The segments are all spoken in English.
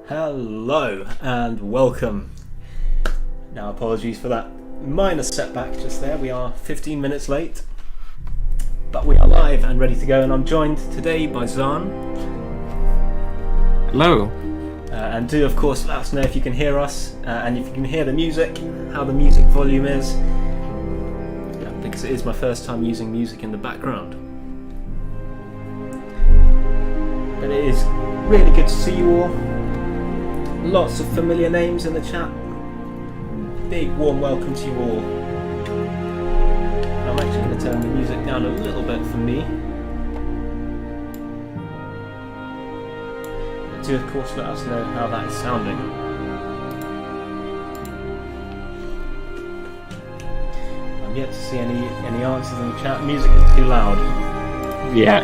Hello and welcome. Now, apologies for that minor setback just there. We are 15 minutes late, but we are live and ready to go, and I'm joined today by Zahn. Hello. And do, of course, let us know if you can hear us and if you can hear the music, how the music volume is, because it is my first time using music in the background. But it is really good to see you all. Lots of familiar names in the chat. Big warm welcome to you all. I'm actually going to turn the music down a little bit for me. But do, of course, let us know how that is sounding. I'm yet to see any answers in the chat. Music is too loud. Yeah.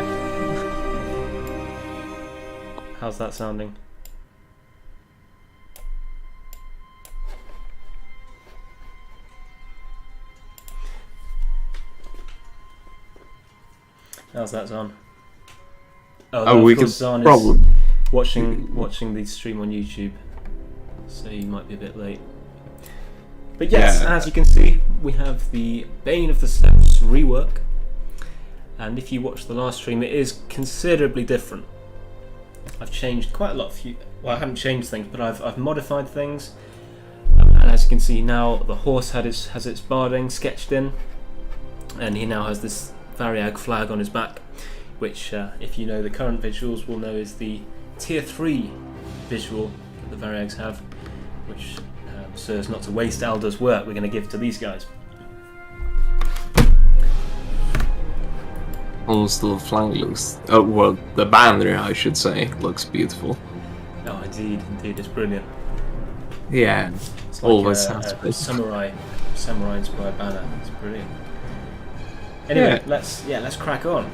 How's that sounding? How's that, Zahn? Oh, we of course, could Zahn probably is watching the stream on YouTube, so you might be a bit late. But yes, Yeah. as you can see, we have the Bane of the Steppes rework, and if you watched the last stream, it is considerably different. I've changed quite a lot. I haven't changed things, but I've modified things, and as you can see now, the horse has its barding sketched in, and he now has this Variag flag on his back, which, if you know the current visuals, will know is the tier 3 visual that the Variags have, which serves not to waste Alder's work we're going to give to these guys. Also, the flag looks. Oh, well, the banner, I should say, looks beautiful. Oh, indeed, it's brilliant. Yeah, It's always like has a been. samurai inspired banner. It's brilliant. Anyway, Yeah. let's crack on.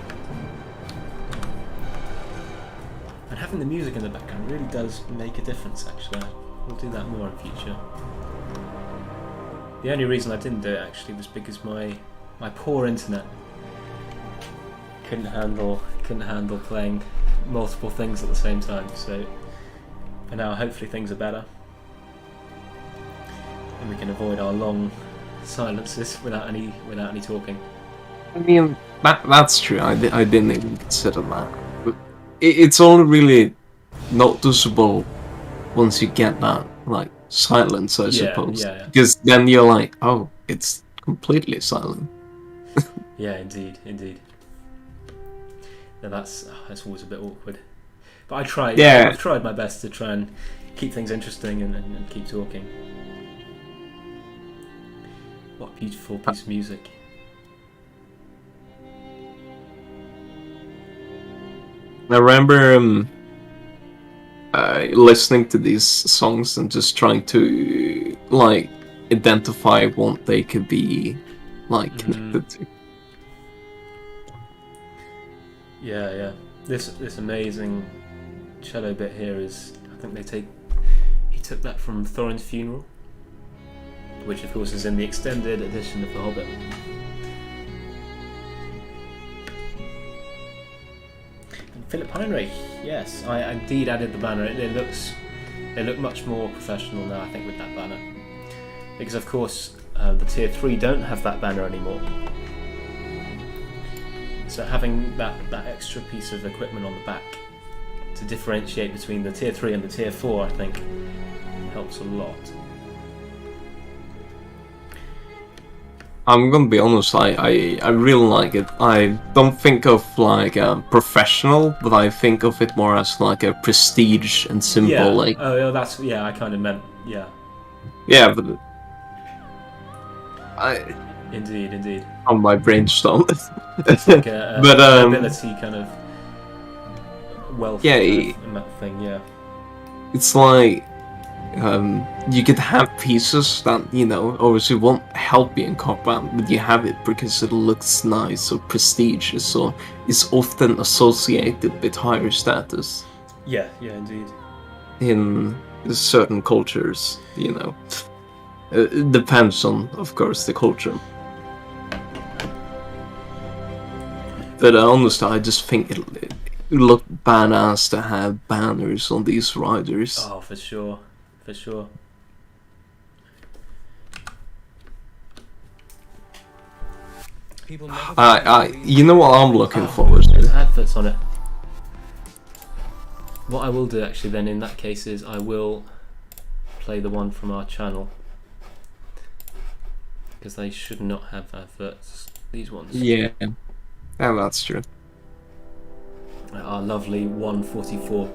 And having the music in the background really does make a difference, actually. We'll do that more in future. The only reason I didn't do it, actually, was because my poor internet couldn't handle playing multiple things at the same time. So for now, hopefully things are better, and we can avoid our long silences without any talking. I mean, that's true. I didn't even consider that. But it's only really noticeable once you get that, like, silence, I suppose. Yeah. Because then you're like, oh, it's completely silent. Yeah, indeed. Now that's always a bit awkward. But I try. Yeah. I've tried my best to try and keep things interesting and keep talking. What a beautiful piece of music. I remember listening to these songs and just trying to, like, identify what they could be, like, connected to. Yeah. This amazing cello bit here is, I think he took that from Thorin's funeral, which of course is in the extended edition of The Hobbit. Philip Heinrich, yes, I indeed added the banner. They look much more professional now, I think, with that banner, because of course the tier 3 don't have that banner anymore. So having that extra piece of equipment on the back to differentiate between the tier 3 and the tier 4, I think, helps a lot. I'm gonna be honest, I really like it. I don't think of, like, a professional, but I think of it more as, like, a prestige and symbolic. Yeah. Oh, that's I kind of meant Yeah, but Indeed. on my brainstorm. It's like a But, nobility kind of wealth yeah, kind of thing. Yeah. it's like you could have pieces that, you know, obviously won't help you in combat, but you have it because it looks nice or prestigious, or is often associated with higher status Yeah, indeed. in certain cultures, you know. It depends on, of course, the culture. But honestly, I just think look badass to have banners on these riders. Oh, for sure, for sure. You know what I'm looking forward There's to? adverts on it. What I will do actually then in that case is I will play the one from our channel, because they should not have adverts, these ones. Yeah, that's true. Our lovely 144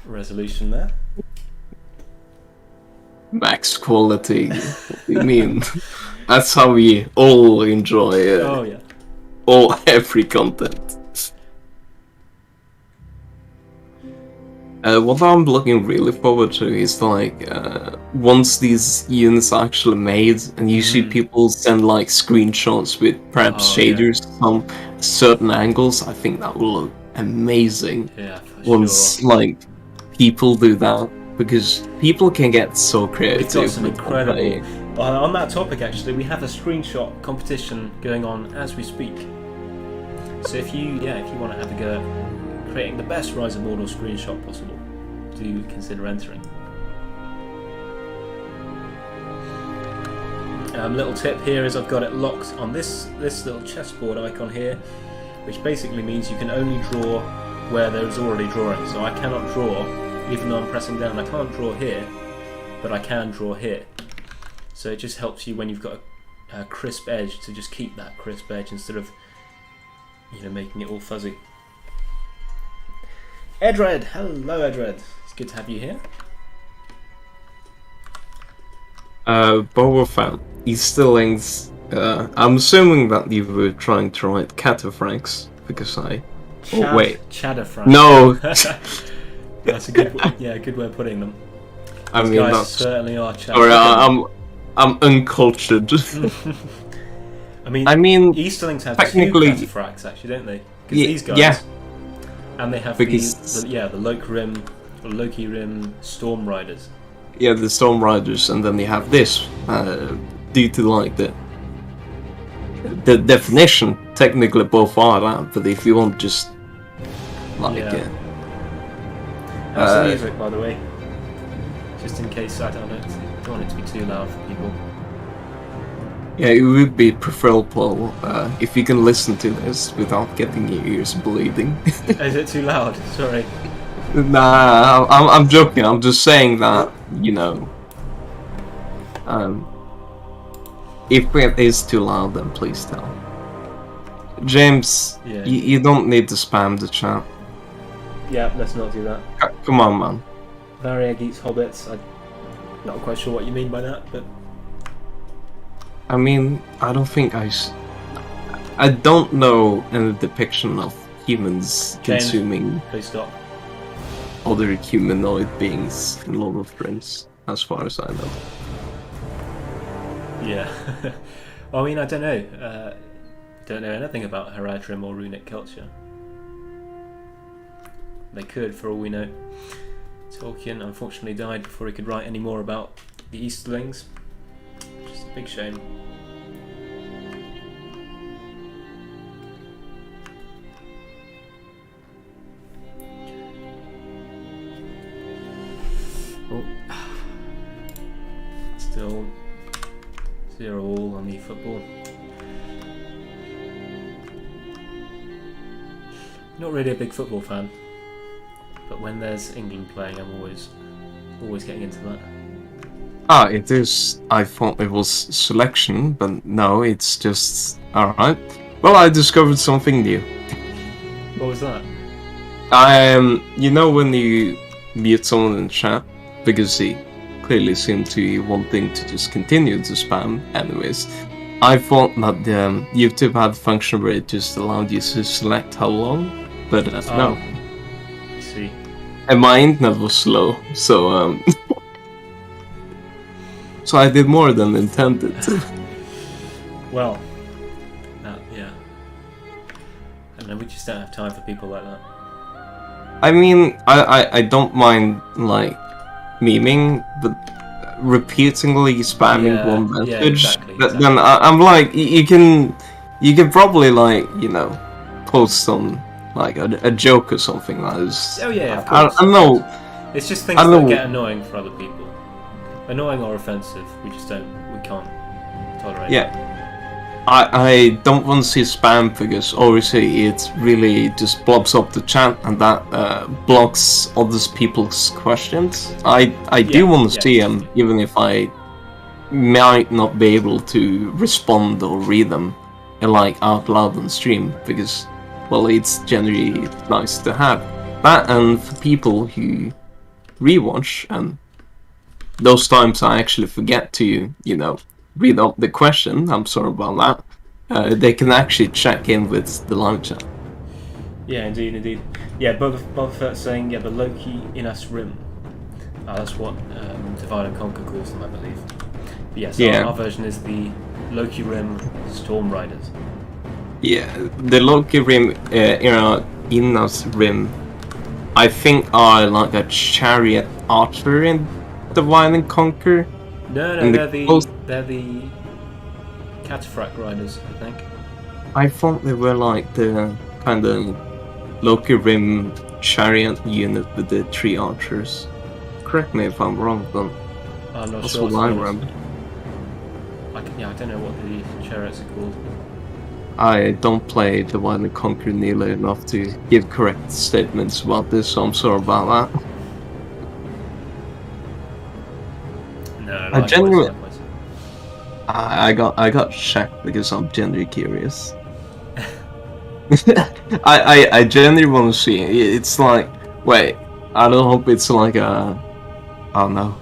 resolution there. Max quality. What do you mean? That's how we all enjoy it. Oh yeah. Every content. What I'm looking really forward to is like once these units are actually made, and you see people send like screenshots with perhaps shaders from certain angles. I think that will look amazing. Yeah, for once sure. like people do that, because people can get so creative. We've got some incredible. On that topic, actually, we have a screenshot competition going on as we speak. So if you want to have a go at creating the best Rise of Mordor screenshot possible, do consider entering. Little tip here is I've got it locked on this little chessboard icon here, which basically means you can only draw where there is already drawing. So I cannot draw, even though I'm pressing down. I can't draw here, but I can draw here. So it just helps you when you've got a crisp edge to just keep that crisp edge instead of, you know, making it all fuzzy. Edred, hello Edred. It's good to have you here. Boba Fett, Easterlings. I'm assuming that you were trying to write cataphracts because I. Oh wait. Cataphracts. No. That's a good. Yeah, a good way of putting them. I mean, guys that's. certainly are. Sorry, I'm uncultured. I mean, Easterlings have technically, two cataphracts actually, don't they? Because these guys. Yeah. And they have the Loki Rim Storm Riders. Yeah, the Storm Riders, and then they have this. Due to like the definition, technically both are that. But if you want just like How's the music, by the way? Just in case I don't want it to be too loud for people. Yeah, it would be preferable if you can listen to this without getting your ears bleeding. Is it too loud? Sorry. Nah, I'm joking. I'm just saying that, you know, if it is too loud, then please tell. James, you don't need to spam the chat. Yeah, let's not do that. Come on, man. Varia Geeks Hobbits. I'm not quite sure what you mean by that, but I mean, I don't think I don't know any depiction of humans James, consuming please stop. Other humanoid beings in Lord of the Rings, as far as I know. Yeah. Well, I mean, I don't know. Don't know anything about Haradrim or runic culture. They could, for all we know. Tolkien unfortunately died before he could write any more about the Easterlings, which is a big shame. Oh. Still 0-all on the football. Not really a big football fan, but when there's England playing, I'm always getting into that. Ah, it is. I thought it was selection, but no, it's just alright. Well, I discovered something new. What was that? You know when you mute someone in chat because he clearly seemed to be wanting to just continue to spam anyways. I thought that YouTube had a function where it just allowed you to select how long, but no. I see. And my internet was slow, so so I did more than intended. Well, yeah. I don't know, we just don't have time for people like that. I mean, I don't mind like memeing, but repeatedly spamming one message, exactly. Then I'm like, you can probably like, you know, post on like a joke or something. That is. Oh yeah, of I course. don't know. It's just things that get annoying for other people. Annoying or offensive, we can't tolerate. Yeah. I don't want to see spam because obviously it really just blobs up the chat and that blocks other people's questions. I do want to see them, even if I might not be able to respond or read them like out loud on stream because, well, it's generally nice to have that. And for people who rewatch, and those times I actually forget to, read up the question, I'm sorry about that. They can actually check in with the live chat. Yeah, indeed. Yeah, Boba Fett's saying, the Loki in us rim. That's what Divide and Conquer calls them, I believe. But yes, our version is the Loki rim Storm Riders. Yeah, the Loki rim, in us rim, I think are like a chariot archer in Divide and Conquer. No, they're the cataphracts riders, I think. I thought they were like the kind of Loki rim chariot unit with the 3 archers. Correct me if I'm wrong, but I'm not that's sure. what I remember. I don't know what the chariots are called. I don't play Divide and Conquer nearly enough to give correct statements about this, so I'm sorry about that. No, I genuinely, I got checked because I'm genuinely curious. I genuinely want to see it. It's like, wait, I don't hope it's like a, I don't know.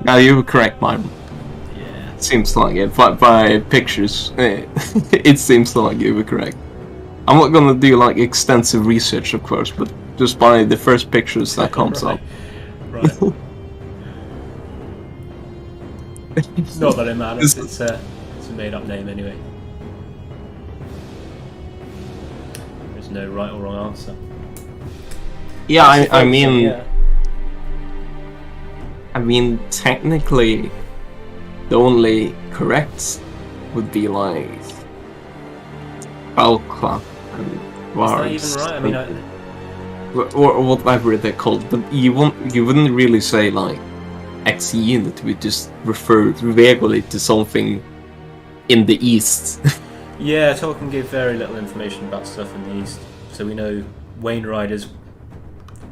Now you were correct, Maeron. Yeah. It seems like it, by pictures, it seems like you were correct. I'm not gonna do like extensive research, of course, but just by the first pictures that comes up. Right. Not that it matters, it's a made-up name anyway. There's no right or wrong answer. Yeah, I mean, technically, the only correct would be like Balclap and Vars. Is that even right? I mean, or whatever they're called, but you wouldn't really say like X unit. We just refer vaguely to something in the east. Yeah, Tolkien gave very little information about stuff in the east, so we know Wayne riders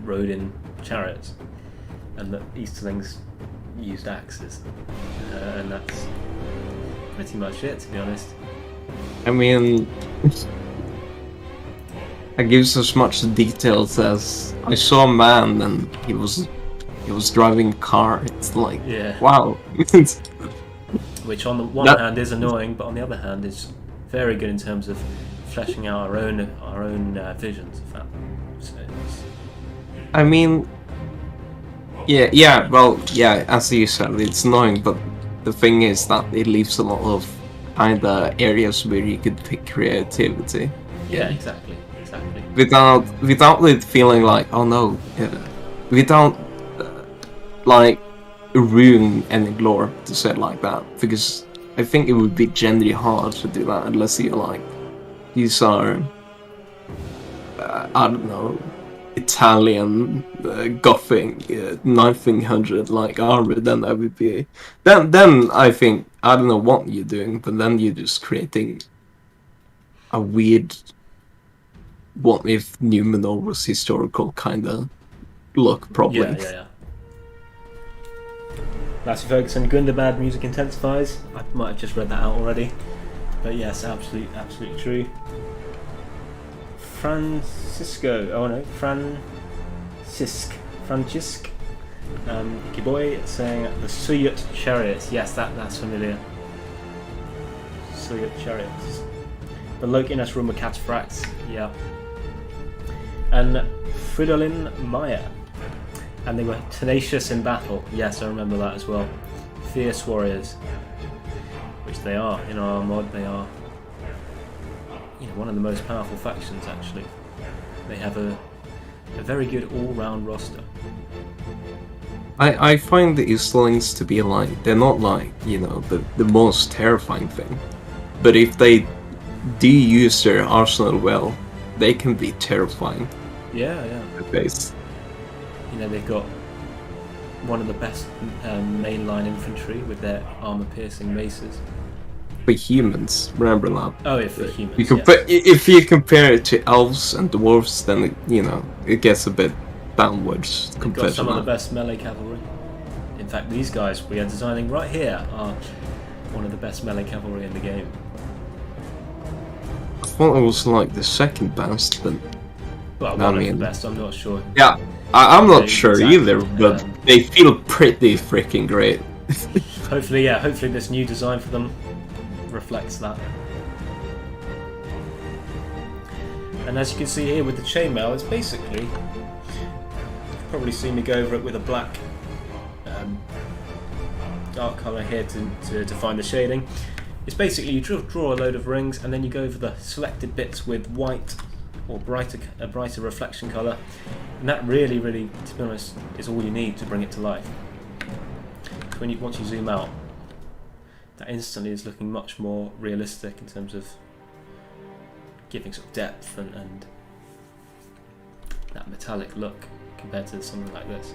rode in chariots, and that Easterlings used axes, and that's pretty much it, to be honest. I mean, I gives as much details as I saw a man and he was driving a car. It's like, wow. Which on the one hand is annoying, but on the other hand is very good in terms of fleshing out our own visions of that. So I mean, as you said, it's annoying, but the thing is that it leaves a lot of kind of areas where you could pick creativity. Yeah, exactly. Without it feeling like, oh no, without like ruin any lore, to say it like that, because I think it would be generally hard to do that unless you're like, these are I don't know, Italian Gothic 1900 like armor. Then I would be then I think, I don't know what you're doing, but then you're just creating a weird what if Numenor was historical kind of look, probably. Yeah. Lassie Ferguson, Gundabad music intensifies. I might have just read that out already, but yes, absolutely true. Francisco, Francisc, Giboy saying the Suyut chariots. Yes, that's familiar. Suyut chariots. The Loki in us room with cataphracts. Yeah. And Fridolin Maya. And they were tenacious in battle. Yes, I remember that as well. Fierce warriors. Which they are. In our mod, they are one of the most powerful factions, actually. They have a very good all-round roster. I find the Easterlings to be like, they're not like, the most terrifying thing. But if they do use their arsenal well, they can be terrifying. Yeah, yeah. At base. You know, they've got one of the best mainline infantry with their armor-piercing maces. For humans, remember that. Oh, yeah, for humans. If you compare it to elves and dwarves, then it gets a bit downwards They've compared got some to of the that. best melee cavalry. In fact, these guys we are designing right here are one of the best melee cavalry in the game. I thought it was like the second best, but Well, one of the best. I'm not sure. yeah, I'm not Okay, sure exactly. either, but they feel pretty freaking great. Hopefully, hopefully this new design for them reflects that. And as you can see here with the chainmail, it's basically, you've probably seen me go over it with a black dark colour here to define the shading. It's basically you draw a load of rings and then you go over the selected bits with white or a brighter reflection colour, and that really, to be honest, is all you need to bring it to life. Once you zoom out, that instantly is looking much more realistic in terms of giving sort of depth and that metallic look compared to something like this.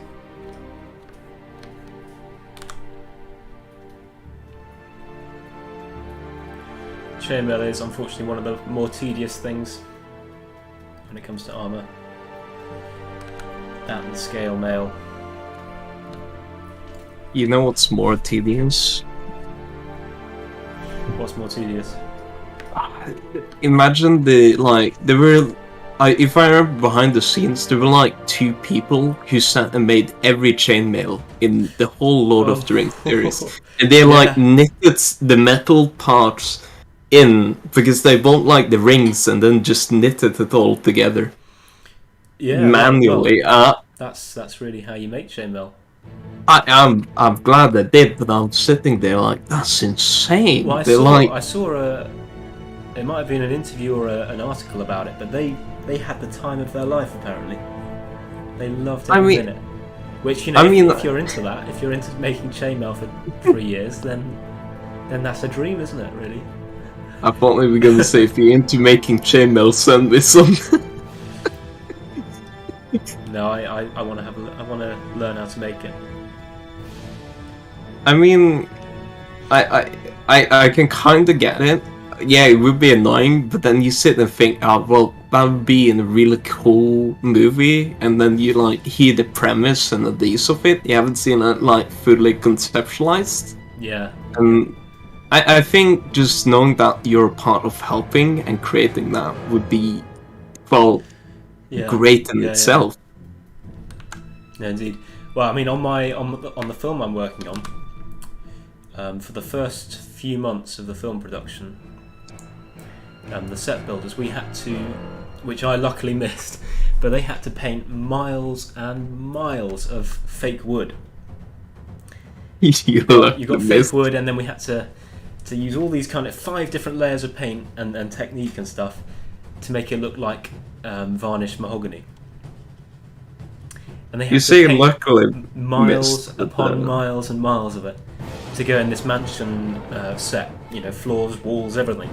Chainmail is unfortunately one of the more tedious things when it comes to armour. That and scale mail. You know what's more tedious? What's more tedious? Imagine there were, if I remember behind the scenes, there were like 2 people who sat and made every chainmail in the whole Lord of the Rings series, and they like knitted the metal parts in because they won't like the rings, and then just knitted it all together. Yeah, manually. Well, that's really how you make chainmail. I'm glad they did, but I'm sitting there like, that's insane. Well, I saw it might have been an interview or an article about it, but they had the time of their life apparently. They loved every minute. Which, if you're into that, if you're into making chainmail for 3 years, then that's a dream, isn't it? Really. I thought we were gonna say if you're into making chainmail, send me some. No, I want to learn how to make it. I mean, I can kind of get it. Yeah, it would be annoying, but then you sit and think, oh, well, that would be in a really cool movie, and then you like hear the premise and the ideas of it. You haven't seen it like fully conceptualized. Yeah. And I think just knowing that you're a part of helping and creating that would be, well, great in itself. Yeah, indeed. Well, I mean, on the film I'm working on, for the first few months of the film production, the set builders, we had to, which I luckily missed, but they had to paint miles and miles of fake wood. You got fake wood, and then we had to use all these kind of 5 different layers of paint and technique and stuff to make it look like varnished mahogany. And they had to paint miles upon miles and miles of it to go in this mansion set, floors, walls, everything.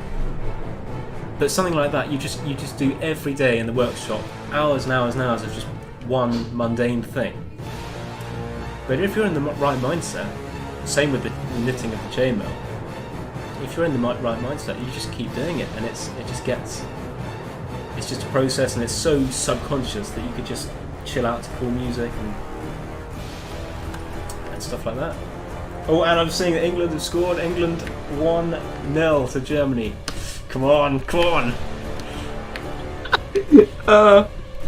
But something like that, you just do every day in the workshop, hours and hours and hours of just one mundane thing. But if you're in the right mindset, same with the knitting of the chainmail, if you're in the right mindset, you just keep doing it, and it's just a process, and it's so subconscious that you could just chill out to cool music and stuff like that. Oh, and I'm seeing that England have scored. England 1-0 to Germany. Come on.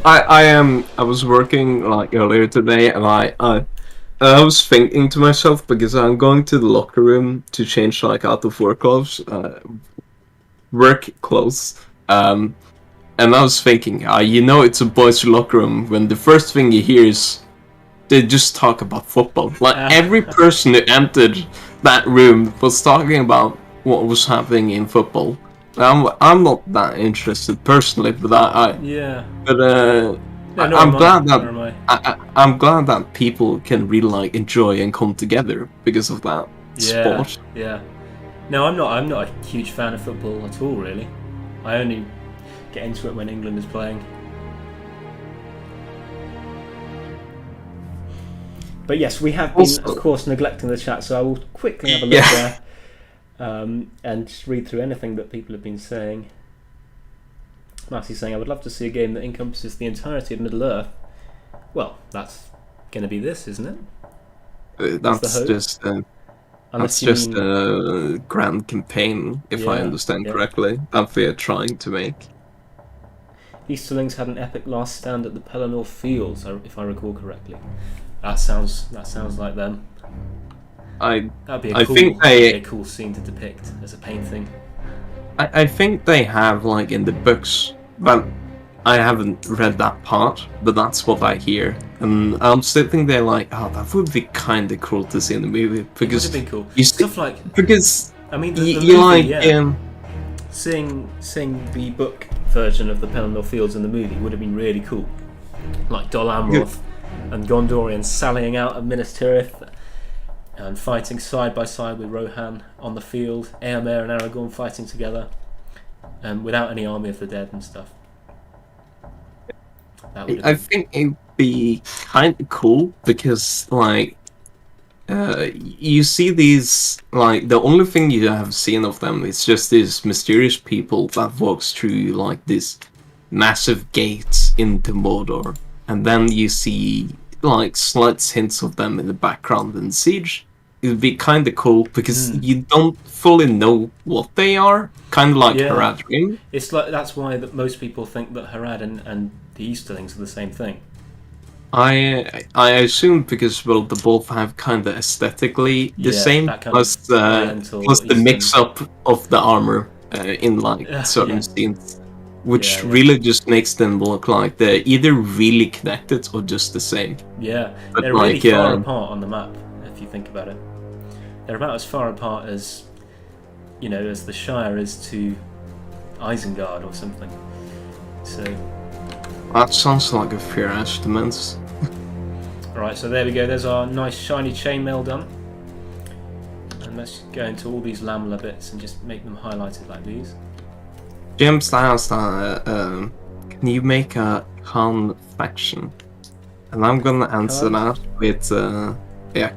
I was working like earlier today, and I was thinking to myself, because I'm going to the locker room to change like out of work clothes, and I was thinking, it's a boys' locker room when the first thing you hear is they just talk about football. Like every person who entered that room was talking about what was happening in football. I'm not that interested personally, but I'm glad that people can really like enjoy and come together because of that sport. Yeah. No, I'm not a huge fan of football at all, really. I only get into it when England is playing. But yes, we have been, of course, neglecting the chat, so I will quickly have a look there and just read through anything that people have been saying. Marty's saying, I would love to see a game that encompasses the entirety of Middle-earth. Well, that's going to be this, isn't it? That's just a grand campaign, if I understand correctly, that they're trying to make. Easterlings had an epic last stand at the Pelennor Fields, if I recall correctly. That sounds like them. That'd be a cool scene to depict as a painting. I think they have, like, in the books, but I haven't read that part, but that's what I hear. And I'm still thinking they're like, oh, that would be kind of cool to see in the movie, because it would have been cool. Stuff like, because I mean, the movie, seeing the book version of the Pelennor Fields in the movie would have been really cool. Like Dol Amroth and Gondorians sallying out of Minas Tirith and fighting side by side with Rohan on the field, Eomer and Aragorn fighting together, without any army of the dead and stuff. I think it'd be kind of cool because, like, you see these, like, the only thing you have seen of them is just these mysterious people that walks through, like, these massive gates into Mordor, and then you see, like, slight hints of them in the background in Siege. It would be kind of cool because you don't fully know what they are, kind of like Haradrim. It's like that's why that most people think that Harad and the Easterlings are the same thing. I assume because, well, they both have kind of aesthetically the same, plus the mix-up of the armor in, like, certain scenes, which really just makes them look like they're either really connected or just the same. Yeah, but they're really far apart on the map, if you think about it. They're about as far apart as, as the Shire is to Isengard or something. So... that sounds like a fair estimate. Right, so there we go. There's our nice shiny chainmail done. And let's go into all these lamella bits and just make them highlighted like these. James asked, can you make a Khan faction? And I'm gonna answer that with,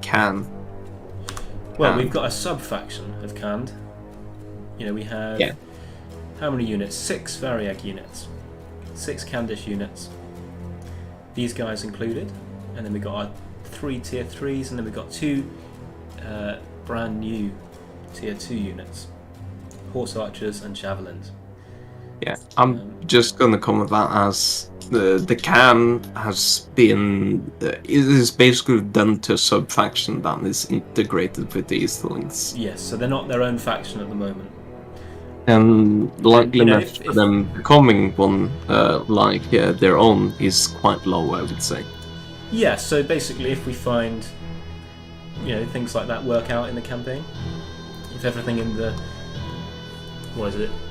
can. Well, we've got a sub-faction of Khand. We have... how many units? 6 Variag units. 6 Khandish units. These guys included. And then we've got our 3 tier 3s, and then we've got 2 brand new tier 2 units. Horse archers and javelins. Yeah, I'm just gonna comment that as the Khan has been... it is basically done to a sub-faction that is integrated with the Easterlings. Yes, so they're not their own faction at the moment. And likeliness for them becoming one their own is quite low, I would say. Yeah, so basically if we find things like that work out in the campaign, if everything in the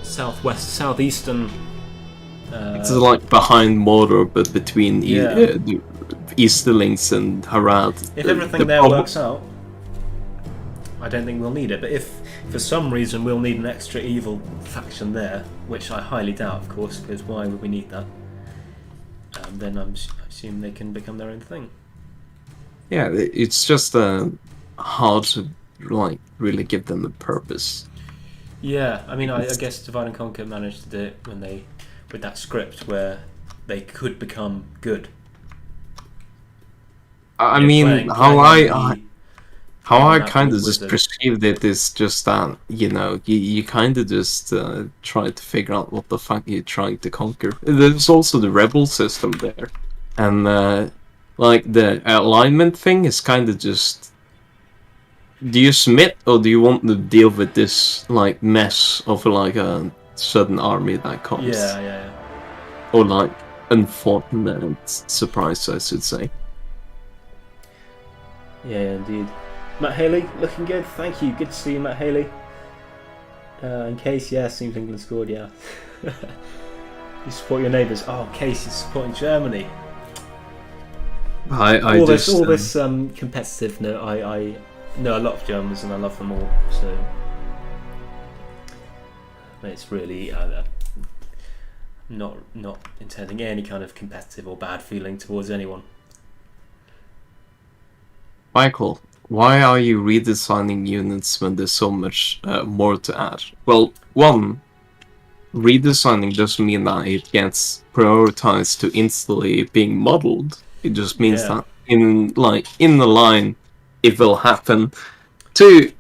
southeastern it's like behind Mordor but between the Easterlings and Harad. If everything there works out, I don't think we'll need it, but if for some reason we'll need an extra evil faction there, which I highly doubt, of course, because why would we need that? Then I assume they can become their own thing. Yeah, it's just hard to really give them a purpose. Yeah, I mean, I guess Divide and Conquer managed to do it when with that script where they could become good. I mean, how I kind of just perceived it is just that, you kind of just try to figure out what the fuck you're trying to conquer. There's also the rebel system there. And, the alignment thing is kind of just... do you submit, or do you want to deal with this, mess of, a sudden army that comes? Yeah. Or, unfortunate surprise, I should say. Yeah, indeed. Matt Haley, looking good. Thank you. Good to see you, Matt Haley. In case, seems England scored, yeah. You support your neighbours. Oh, Case is supporting Germany. All this competitive. No, I know a lot of Germans and I love them all. So it's really not intending any kind of competitive or bad feeling towards anyone. Michael, why are you redesigning units when there's so much more to add? Well, one, redesigning doesn't mean that it gets prioritized to instantly being modeled. It just means that in the line, it will happen. Two,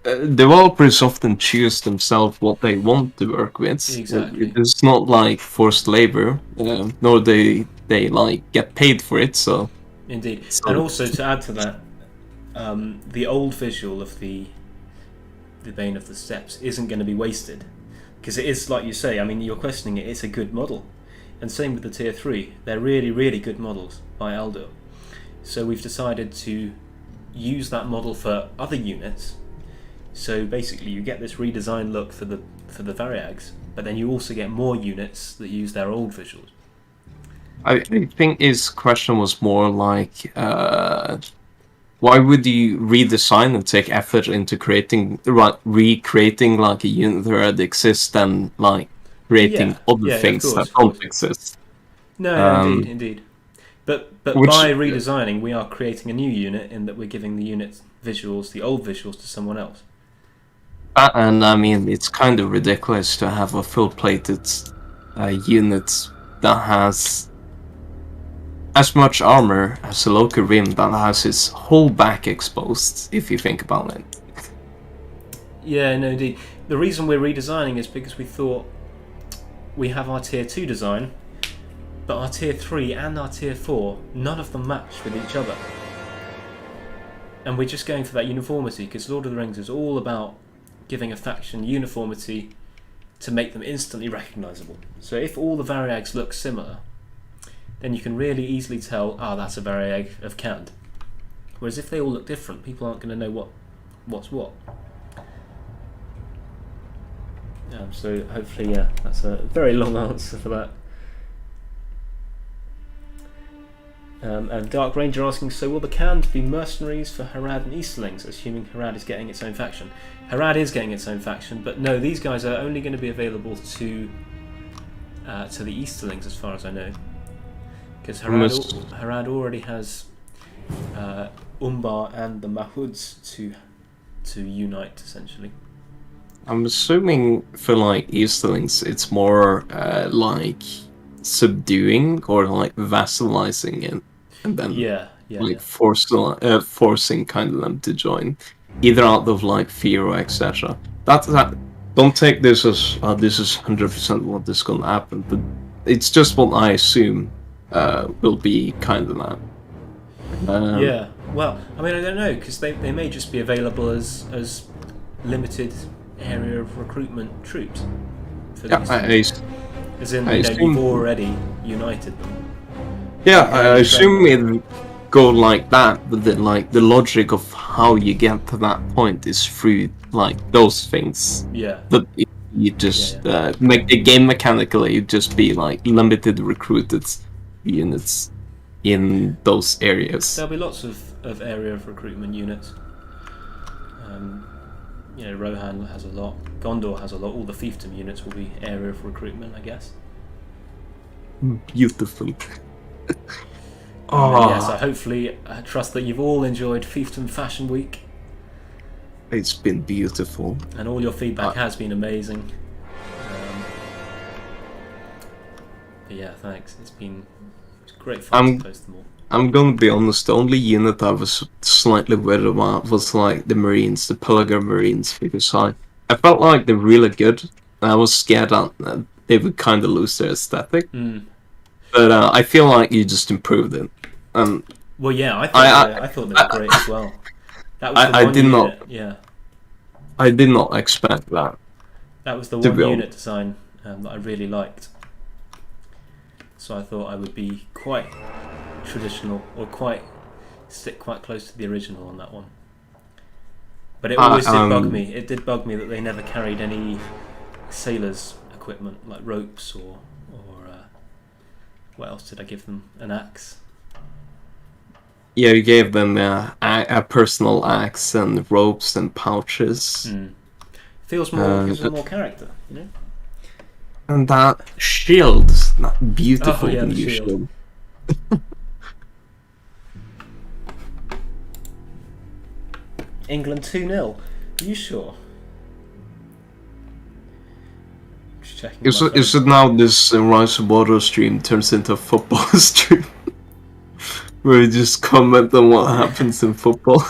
developers often choose themselves what they want to work with. Exactly. It's not like forced labor, nor they like get paid for it. So Indeed, and also to add to that, the old visual of the Bane of the Steppes isn't going to be wasted, because it is, like you say. I mean, you're questioning it. It's a good model, and same with the tier 3. They're really, really good models by Aldo. So we've decided to use that model for other units. So basically, you get this redesigned look for the Variags, but then you also get more units that use their old visuals. I think his question was more like, why would you redesign and take effort into recreating like a unit that already exists and like creating other things that don't exist? No, indeed. But by redesigning, we are creating a new unit in that we're giving the unit visuals, the old visuals, to someone else. And I mean, it's kind of ridiculous to have a full-plated unit that has as much armor as a local rim that has its whole back exposed, if you think about it. Yeah, no, indeed. The reason we're redesigning is because we thought we have our tier 2 design, but our tier 3 and our tier 4, none of them match with each other. And we're just going for that uniformity, because Lord of the Rings is all about giving a faction uniformity to make them instantly recognisable. So if all the Variags look similar, then you can really easily tell, that's a Variag of Khand. Whereas if they all look different, people aren't going to know what's what. So hopefully, that's a very long answer for that. And Dark Ranger asking, so will the Khand be mercenaries for Harad and Easterlings, assuming Harad is getting its own faction? Harad is getting its own faction, but no, these guys are only going to be available to the Easterlings, as far as I know. Because Harad already has Umbar and the Mahuds to unite, essentially. I'm assuming for like Easterlings, it's more like subduing or like vassalizing it, and then forcing kind of them to join, either out of like fear or etc. That don't take this as this is 100% what is going to happen, but it's just what I assume will be kind of that. Well, I mean, I don't know, because they may just be available as limited area of recruitment troops. For as in, you've already united them. Yeah, I assume it go like that, but then like the logic of how you get to that point is through like those things. Yeah. But you just make the game mechanically just be like limited recruited units in those areas. There'll be lots of area of recruitment units. Rohan has a lot. Gondor has a lot. All the fiefdom units will be area of recruitment, I guess. Beautiful. So hopefully, I trust that you've all enjoyed Fiefdom Fashion Week. It's been beautiful. And all your feedback has been amazing. But yeah, thanks. It's great fun to post them all. I'm gonna be honest, the only unit I was slightly worried about was like the Marines, the Pellagra Marines, because I felt like they're really good. I was scared that they would kind of lose their aesthetic. But I feel like you just improved it. Well, yeah, I thought they were great as well. That was the one unit. Yeah. I did not expect that. That was the one unit design that I really liked. So I thought I would be quite traditional, or stick quite close to the original on that one. But it always did bug me. It did bug me that they never carried any sailors' equipment like ropes or what else did I give them? An axe. Yeah, you gave them a personal axe and ropes and pouches. Gives them more character, you know. And that shield, that beautiful Oh, yeah, the new shield. shield. England 2-0. Are you sure? Just checking my phone. Is it now this Rise of Mordor stream turns into a football stream? Where you just comment on what happens in football?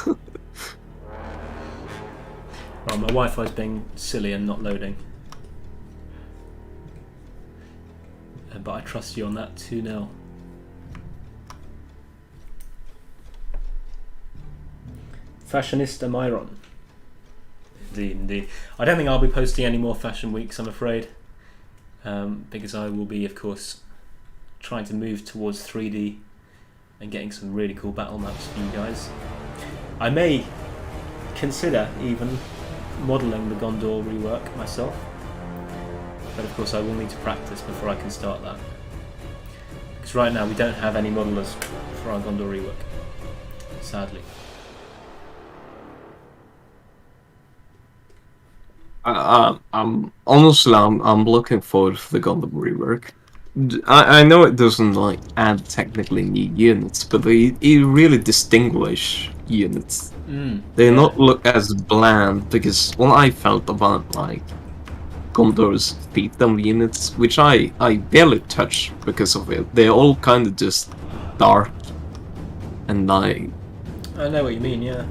Right, my Wi-Fi's being silly and not loading. But I trust you on that 2-0. Fashionista Maeron. Indeed. I don't think I'll be posting any more fashion weeks, I'm afraid. Because I will be, of course, trying to move towards 3D and getting some really cool battle maps for you guys. I may consider even modelling the Gondor rework myself. But of course I will need to practice before I can start that. Because right now we don't have any modelers for our Gondor rework, sadly. I'm looking forward to the Gondor rework. I know it doesn't like add technically new units, but it really distinguish units. They not look as bland, because what I felt about like Gondor's fiefdom units, which I barely touch because of it, they're all kind of just dark and like. I know what you mean, yeah.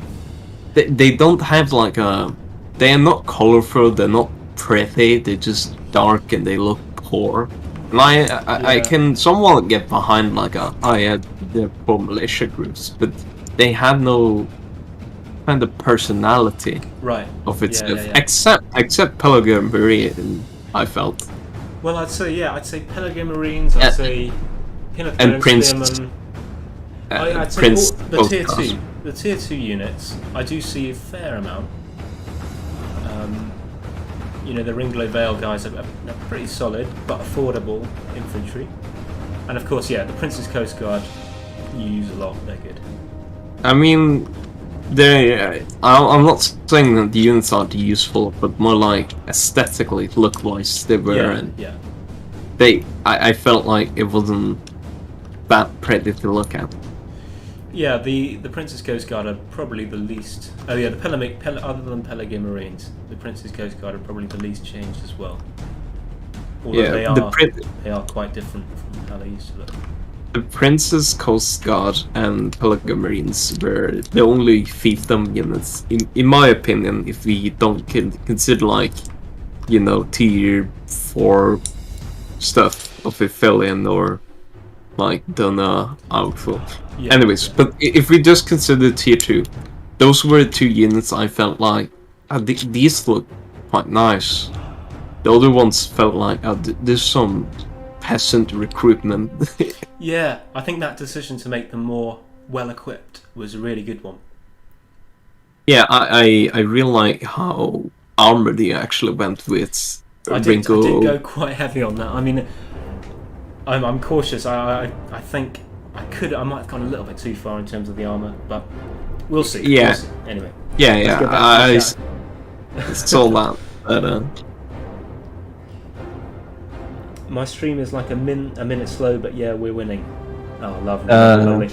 They don't have like a. They are not colorful. They're not pretty. They're just dark and they look poor. And I can somewhat get behind like they're poor militia groups, but they have no kind of personality of itself, except Pelagrim Marine, I felt. Well, I'd say Pelagrim Marines. I'd say and Prince. I'd say Prince the tier 2 units. I do see a fair amount. The Ringlow Vale guys are pretty solid but affordable infantry, and of course, the Prince's Coast Guard you use a lot. They're good. I mean, I'm not saying that the units aren't useful, but more like aesthetically, look-wise, they were. I felt like it wasn't that pretty to look at. Yeah, the Prince's Coast Guard are probably the least. Oh yeah, other than Pelagrim Marines, the Prince's Coast Guard are probably the least changed as well. Although they are quite different from how they used to look. The Prince's Coast Guard and Pelagrim Marines were the only fiefdom units, in my opinion, if we don't consider like, tier 4 stuff of Ithilien or like Duna Outful. Anyways, but if we just consider tier 2, those were the 2 units I felt like these look quite nice. The other ones felt like there's some peasant recruitment. Yeah, I think that decision to make them more well equipped was a really good one. Yeah, I really like how armored they actually went with. I did go quite heavy on that. I mean, I'm cautious. I think I might have gone a little bit too far in terms of the armor, but we'll see. Yeah. We'll see. Anyway. Yeah. I saw that. But, my stream is like a minute slow, but yeah, we're winning. Oh, lovely.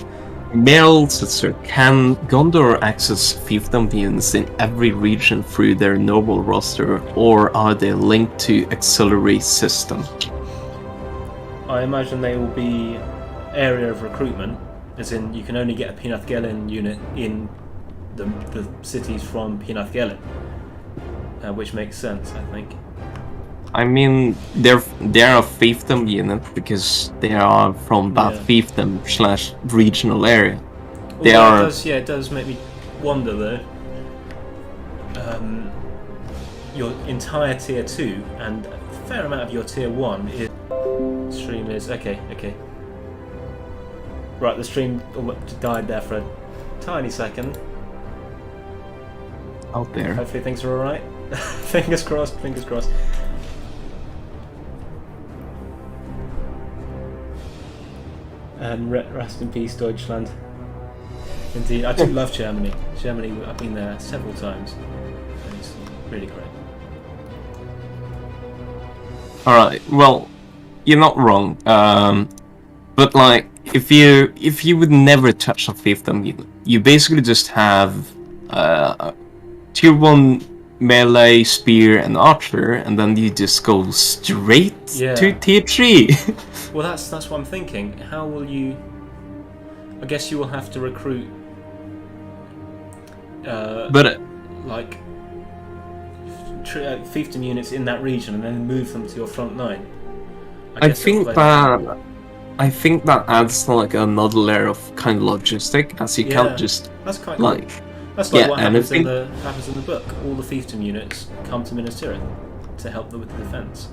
Mel Sir, can Gondor access fiefdom units in every region through their noble roster, or are they linked to auxiliary system? I imagine they will be area of recruitment, as in you can only get a Penathgelin unit in the cities from Penathgelin, which makes sense, I think. I mean, they're a fiefdom unit because they are from that fiefdom/regional area. It does make me wonder though. Your entire tier 2 and a fair amount of your tier 1 is stream is okay. Right, the stream died there for a tiny second. Out there. Hopefully things are alright. Fingers crossed. And rest in peace, Deutschland. Indeed, I do love Germany. I've been there several times. And it's really great. All right. Well, you're not wrong. But like, if you would never touch a fiefdom, you basically just have tier 1 melee, spear, and archer, and then you just go straight to tier 3. Well, that's what I'm thinking. How will you? I guess you will have to recruit. Like fiefdom units in that region, and then move them to your front line. I think that adds like another layer of kind of logistic, as you can't just that's quite like. Cool. That's like what happens in the book. All the fiefdom units come to Minas Tirith to help them with the defense.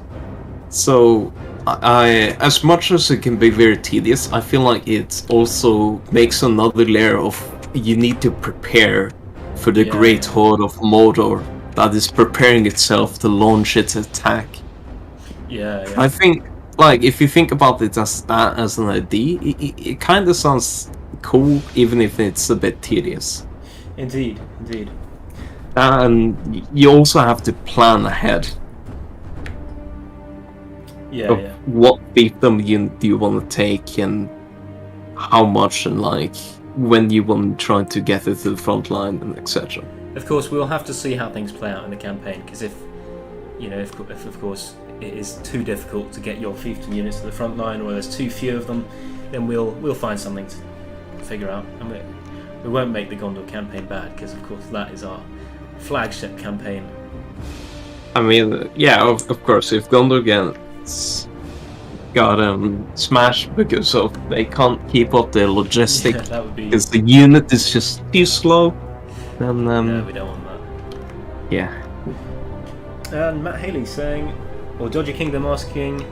So, I as much as it can be very tedious, I feel like it also makes another layer of you need to prepare for the great horde of Mordor that is preparing itself to launch its attack. Yeah. I think, like, if you think about it as that as an idea, it kind of sounds cool, even if it's a bit tedious. Indeed. And you also have to plan ahead. What fiefdom do you want to take, and how much, and like when you want to try to get it to the front line, and etc. Of course, we'll have to see how things play out in the campaign, because if of course it is too difficult to get your fiefdom units to the front line, or there's too few of them, then we'll find something to figure out, and we won't make the Gondor campaign bad, because of course that is our flagship campaign. I mean, of course, if Gondor got smashed because of they can't keep up their logistics, because the unit is just too slow, then we don't want that. Yeah. And Matt Haley saying, or Dodgy Kingdom asking,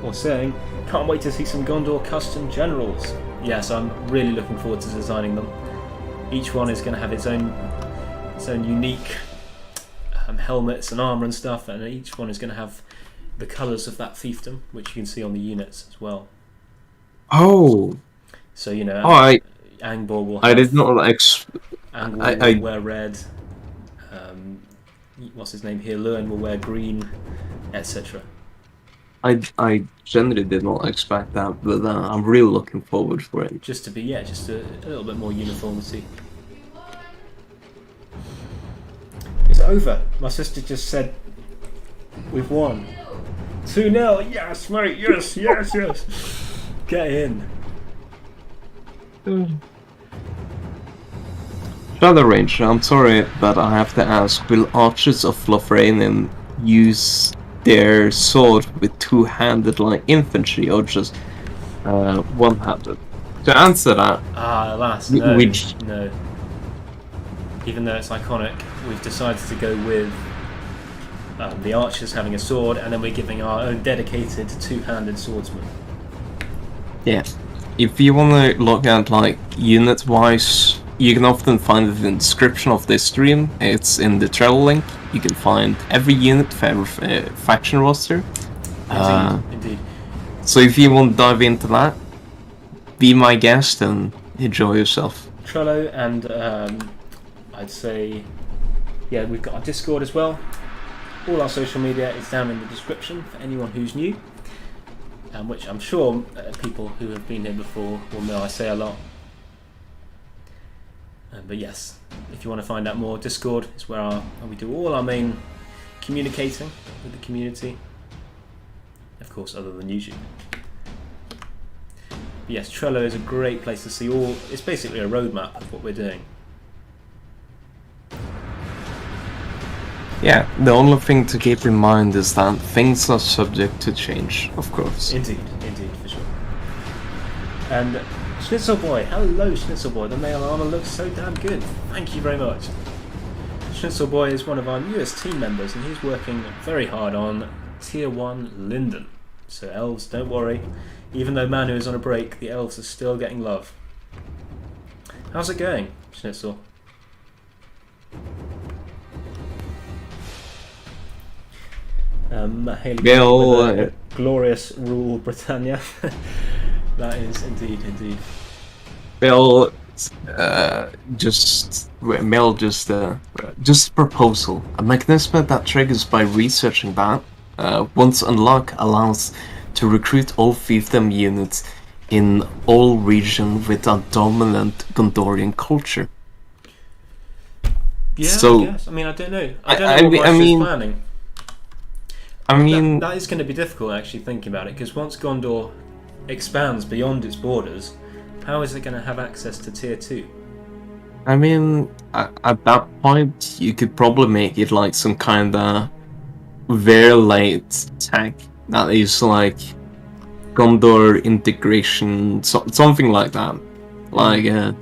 or saying, can't wait to see some Gondor custom generals. Yes, I'm really looking forward to designing them. Each one is going to have its own unique helmets and armor and stuff, and each one is going to have the colours of that fiefdom, which you can see on the units as well. Oh. So Angbor will. I did not Angbor will wear red. What's his name here? Lewin will wear green, etc. I generally did not expect that, but I'm really looking forward for it. Just to be, a little bit more uniformity. It's over. My sister just said we've won. 2-0. Yes, mate. Yes. Get in. Shadow Ranger, I'm sorry, but I have to ask, will archers of Lothlorien use their sword with two-handed like infantry, or just one-handed? To answer that, alas, no. No. Even though it's iconic, we've decided to go with the archers having a sword, and then we're giving our own dedicated two-handed swordsman. Yeah. If you want to look at like unit-wise, you can often find it in the description of this stream. It's in the travel link. You can find every unit for every faction roster. Indeed. So if you want to dive into that, be my guest and enjoy yourself. Trello, and I'd say, we've got our Discord as well. All our social media is down in the description for anyone who's new, which I'm sure people who have been here before will know I say a lot. But yes, if you want to find out more, Discord is where we do all our main communicating with the community. Of course, other than YouTube. But yes, Trello is a great place to see it's basically a roadmap of what we're doing. Yeah, the only thing to keep in mind is that things are subject to change, of course. Indeed, for sure. And Schnitzel Boy, hello Schnitzel Boy, the male armor looks so damn good. Thank you very much. Schnitzel Boy is one of our newest team members, and he's working very hard on Tier 1 Linden. So elves, don't worry. Even though Manu is on a break, the elves are still getting love. How's it going, Schnitzel? Haley, glorious rule Britannia. That is indeed. Bill, just a proposal. A mechanism that triggers by researching that once unlocked, allows to recruit all fiefdom units in all regions with a dominant Gondorian culture. Yeah, So, I guess. I mean, I don't know. I don't know what Marsh is planning. I mean, that is going to be difficult actually thinking about it, because once Gondor expands beyond its borders, how is it going to have access to tier 2? I mean, at that point, you could probably make it like some kind of very late tech that is like Gondor integration, something like that. Like, yeah.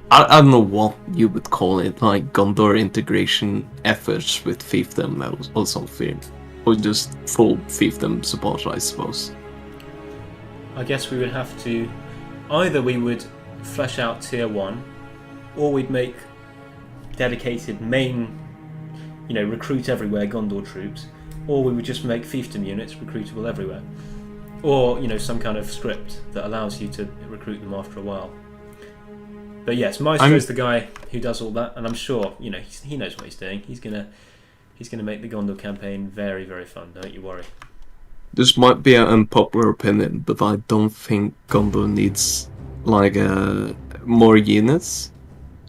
I don't know what you would call it, like Gondor integration efforts with fiefdom or something. Or just full fiefdom support, I suppose. I guess we would have to... Either we would flesh out tier 1, or we'd make dedicated main, recruit everywhere Gondor troops, or we would just make fiefdom units recruitable everywhere. Or, some kind of script that allows you to recruit them after a while. But yes, Maestro's the guy who does all that, and I'm sure, he knows what he's doing. He's gonna make the Gondor campaign very, very fun, don't you worry. This might be an unpopular opinion, but I don't think Gondor needs, like, more units,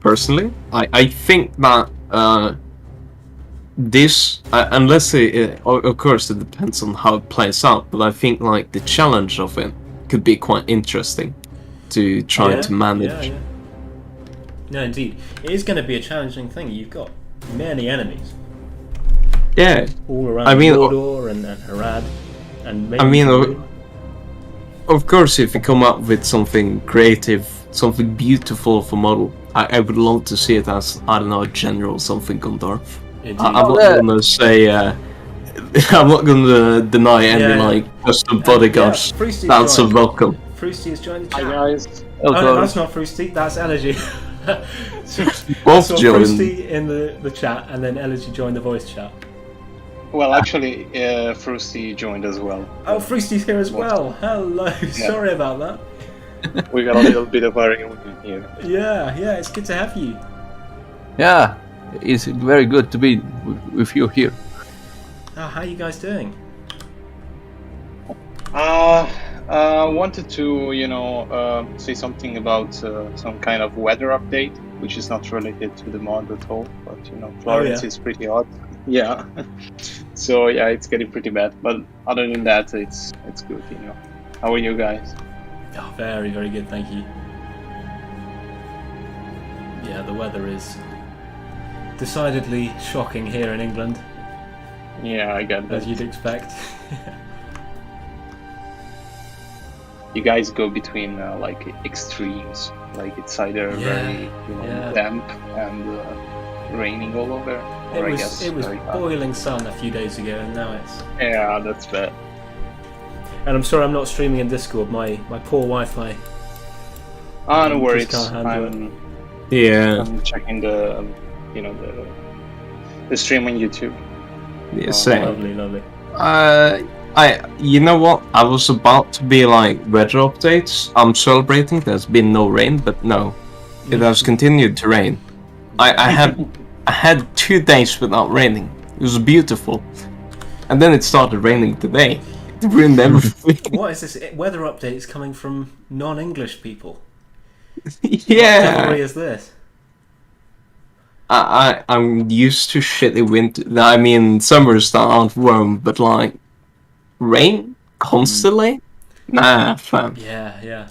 personally. I think that, unless of course it depends on how it plays out, but I think, like, the challenge of it could be quite interesting to try to manage. Yeah. No, indeed. It is going to be a challenging thing. You've got many enemies. Yeah. All around Mordor and Harad. And maybe of course, if you come up with something creative, something beautiful for model, I would love to see it as, I don't know, a general something Gondor. I'm not gonna say, I'm not gonna deny any, like, custom bodyguards. That's a welcome. Frusty has joined the chat. Hi guys. Oh, no, that's not Frusty, that's Elegy. Both joined. Frusty in the chat, and then Elegy joined the voice chat. Well, actually, Frusty joined as well. Oh, Frusty's here as well. Hello. Yeah. Sorry about that. We got a little bit of a reunion here. Yeah, it's good to have you. Yeah, it's very good to be with you here. Oh, how are you guys doing? Wanted to, say something about some kind of weather update, which is not related to the mod at all, but, Florence is pretty hot. Yeah. So, yeah, it's getting pretty bad, but other than that, it's good, How are you guys? Oh, very, very good, thank you. Yeah, the weather is decidedly shocking here in England. Yeah, I get that. As you'd expect. You guys go between like extremes, like it's either very damp and raining all over, or it was boiling sun a few days ago, and now it's that's bad. And I'm sorry I'm not streaming in Discord. My poor Wi-Fi. No worries. Can't handle I'm checking the the stream on YouTube. Yeah, same. Lovely. You know what? I was about to be like weather updates. I'm celebrating. There's been no rain, but no, it has continued to rain. I had 2 days without raining. It was beautiful, and then it started raining today. It ruined everything. What is this weather updates coming from non-English people? Yeah. What category is this? I'm used to shitty winter. I mean, summers that aren't warm, but like. Rain constantly? Nah, fam. Yeah.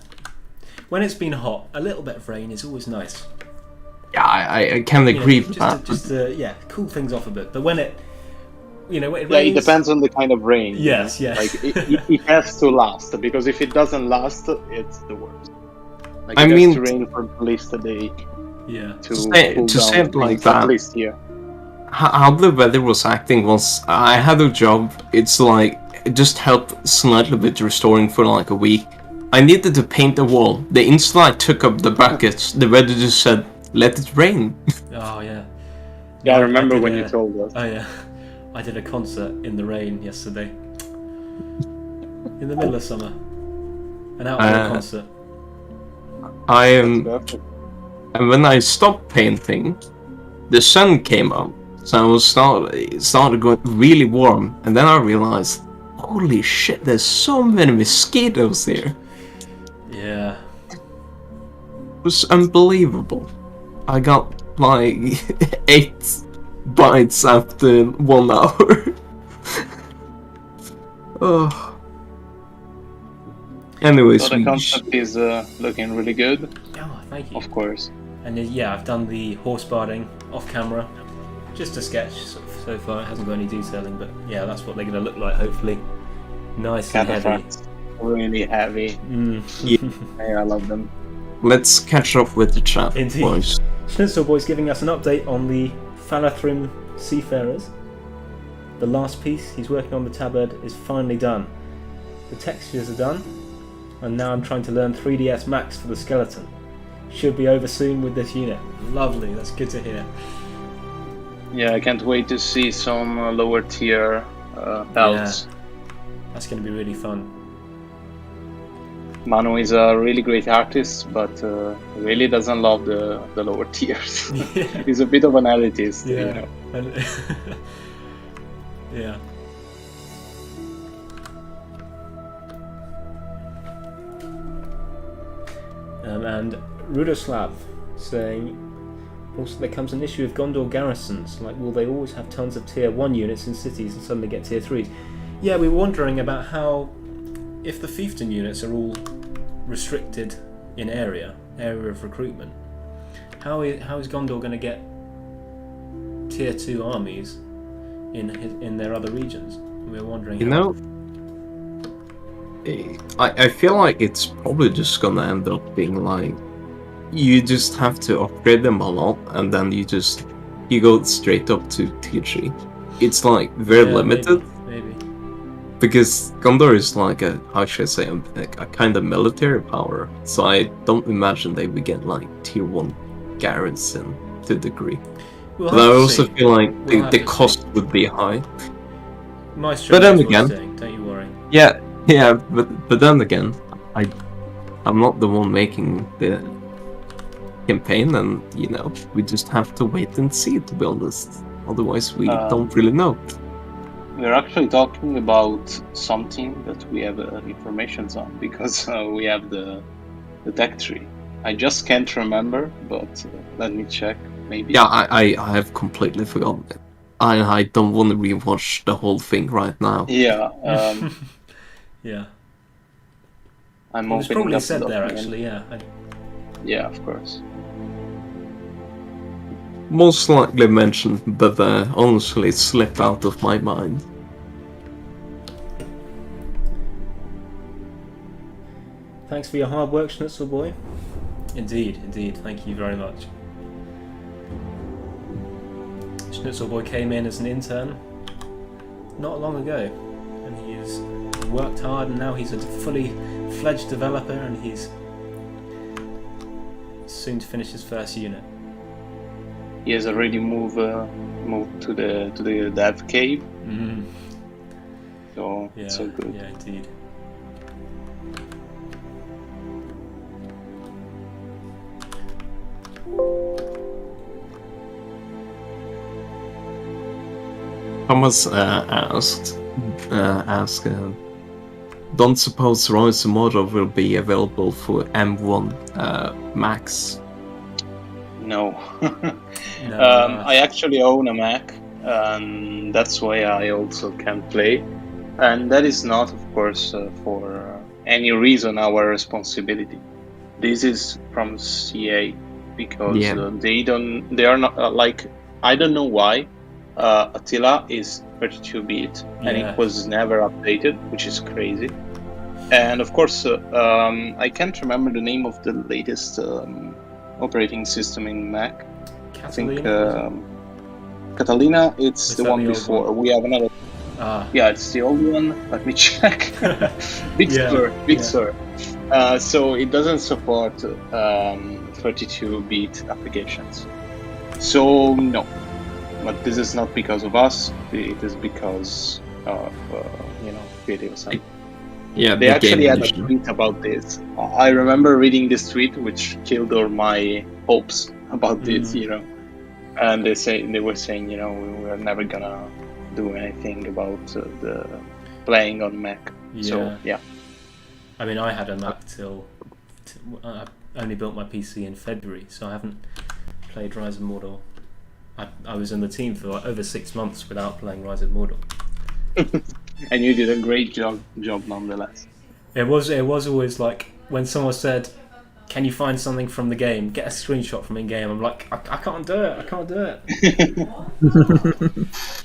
When it's been hot, a little bit of rain is always nice. Yeah, I can agree with that. Just cool things off a bit. But when it rains... Yeah, it depends on the kind of rain. Yes. Like it has to last, because if it doesn't last, it's the worst. Like it has to rain for at least a day. Yeah. To say it like that. At least, yeah. How the weather was acting was, I had a job. It's like it just helped slightly with restoring for like a week. I needed to paint a wall. The instant I took up the buckets, the weather just said, "Let it rain." Oh yeah. Yeah, I remember when you told us. Oh yeah. I did a concert in the rain yesterday. In the middle of summer. An outdoor concert. And when I stopped painting, the sun came up. So I started going really warm, and then I realized, holy shit, there's so many mosquitoes here. Yeah. It was unbelievable. I got like 8 bites after 1 hour. Oh. Anyways, So the concept is looking really good. Oh, thank you. Of course. And yeah, I've done the horse barding off camera. Just a sketch so far. It hasn't got any detailing, but yeah, that's what they're going to look like, hopefully. Nice and heavy. Cataphracts. Really heavy. Yeah, I love them. let's catch up with the chat, Indeed. boys. Schnitzel Boy's giving us an update on the Falathrim Seafarers. The last piece he's working on the tabard is finally done. The textures are done, and now I'm trying to learn 3ds Max for the skeleton. Should be over soon with this unit. Lovely, that's good to hear. Yeah, I can't wait to see some lower tier belts. Yeah, that's going to be really fun. Manu is a really great artist, but really doesn't love the lower tiers. Yeah. He's a bit of an elitist, Yeah. you know. And yeah. And Rudoslav saying, also there comes an issue of Gondor garrisons, like will they always have tons of tier 1 units in cities and suddenly get tier 3s? Yeah, we were wondering about how, if the fiefdom units are all restricted in area of recruitment, how is Gondor going to get tier 2 armies in their other regions? We were wondering. You know, I feel like it's probably just gonna end up being like, you just have to upgrade them a lot, and then you go straight up to tier 3. It's like very limited. Maybe. Because Gondor is like how should I say, a kind of military power, so I don't imagine they would get like tier 1 garrison to a degree. But I also feel like the cost would be high. Maestro, but then knows what he's again, doing, don't you worry. Yeah, but then again, I'm not the one making the campaign, and you know, we just have to wait and see, to be honest. Otherwise, we don't really know. We're actually talking about something that we have information on, because we have the tech tree. I just can't remember, but let me check. Maybe. Yeah, I have completely forgotten it. I don't want to rewatch the whole thing right now. Yeah. Yeah. I'm It was opening probably up said the there document. actually, yeah. Yeah, of course. Most likely mentioned, but honestly it slipped out of my mind. Thanks for your hard work, Schnitzel Boy. Indeed, thank you very much. Schnitzel Boy came in as an intern not long ago, and he has worked hard, and now he's a fully fledged developer, and he's soon to finish his first unit. He has already moved to the dev cave, so Yeah, it's so good. yeah, indeed. Thomas asked, don't suppose Rise of Mordor will be available for M1 Max? No. No, I actually own a Mac, and that's why I also can play. And that is not, of course, for any reason our responsibility. This is from CA, because they are not like, I don't know why. Attila is 32-bit, and it was never updated, which is crazy. And of course, I can't remember the name of the latest operating system in Mac. Catalina? I think Catalina, it's the one before. We have another. Yeah, it's the old one. Let me check. Big Sur. So it doesn't support 32-bit applications. So no. But this is not because of us. It is because of creative side. Yeah, they actually had a tweet about this. I remember reading this tweet, which killed all my hopes about this. You know. And they were saying, you know, we're never gonna do anything about the playing on Mac. Yeah. So yeah. I mean, I had a Mac till I only built my PC in February, so I haven't played Rise of Mordor. I was in the team for like over 6 months without playing Rise of Mordor. And you did a great job nonetheless. It was always like when someone said, "Can you find something from the game? Get a screenshot from in-game." I'm like, I can't do it. I can't do it.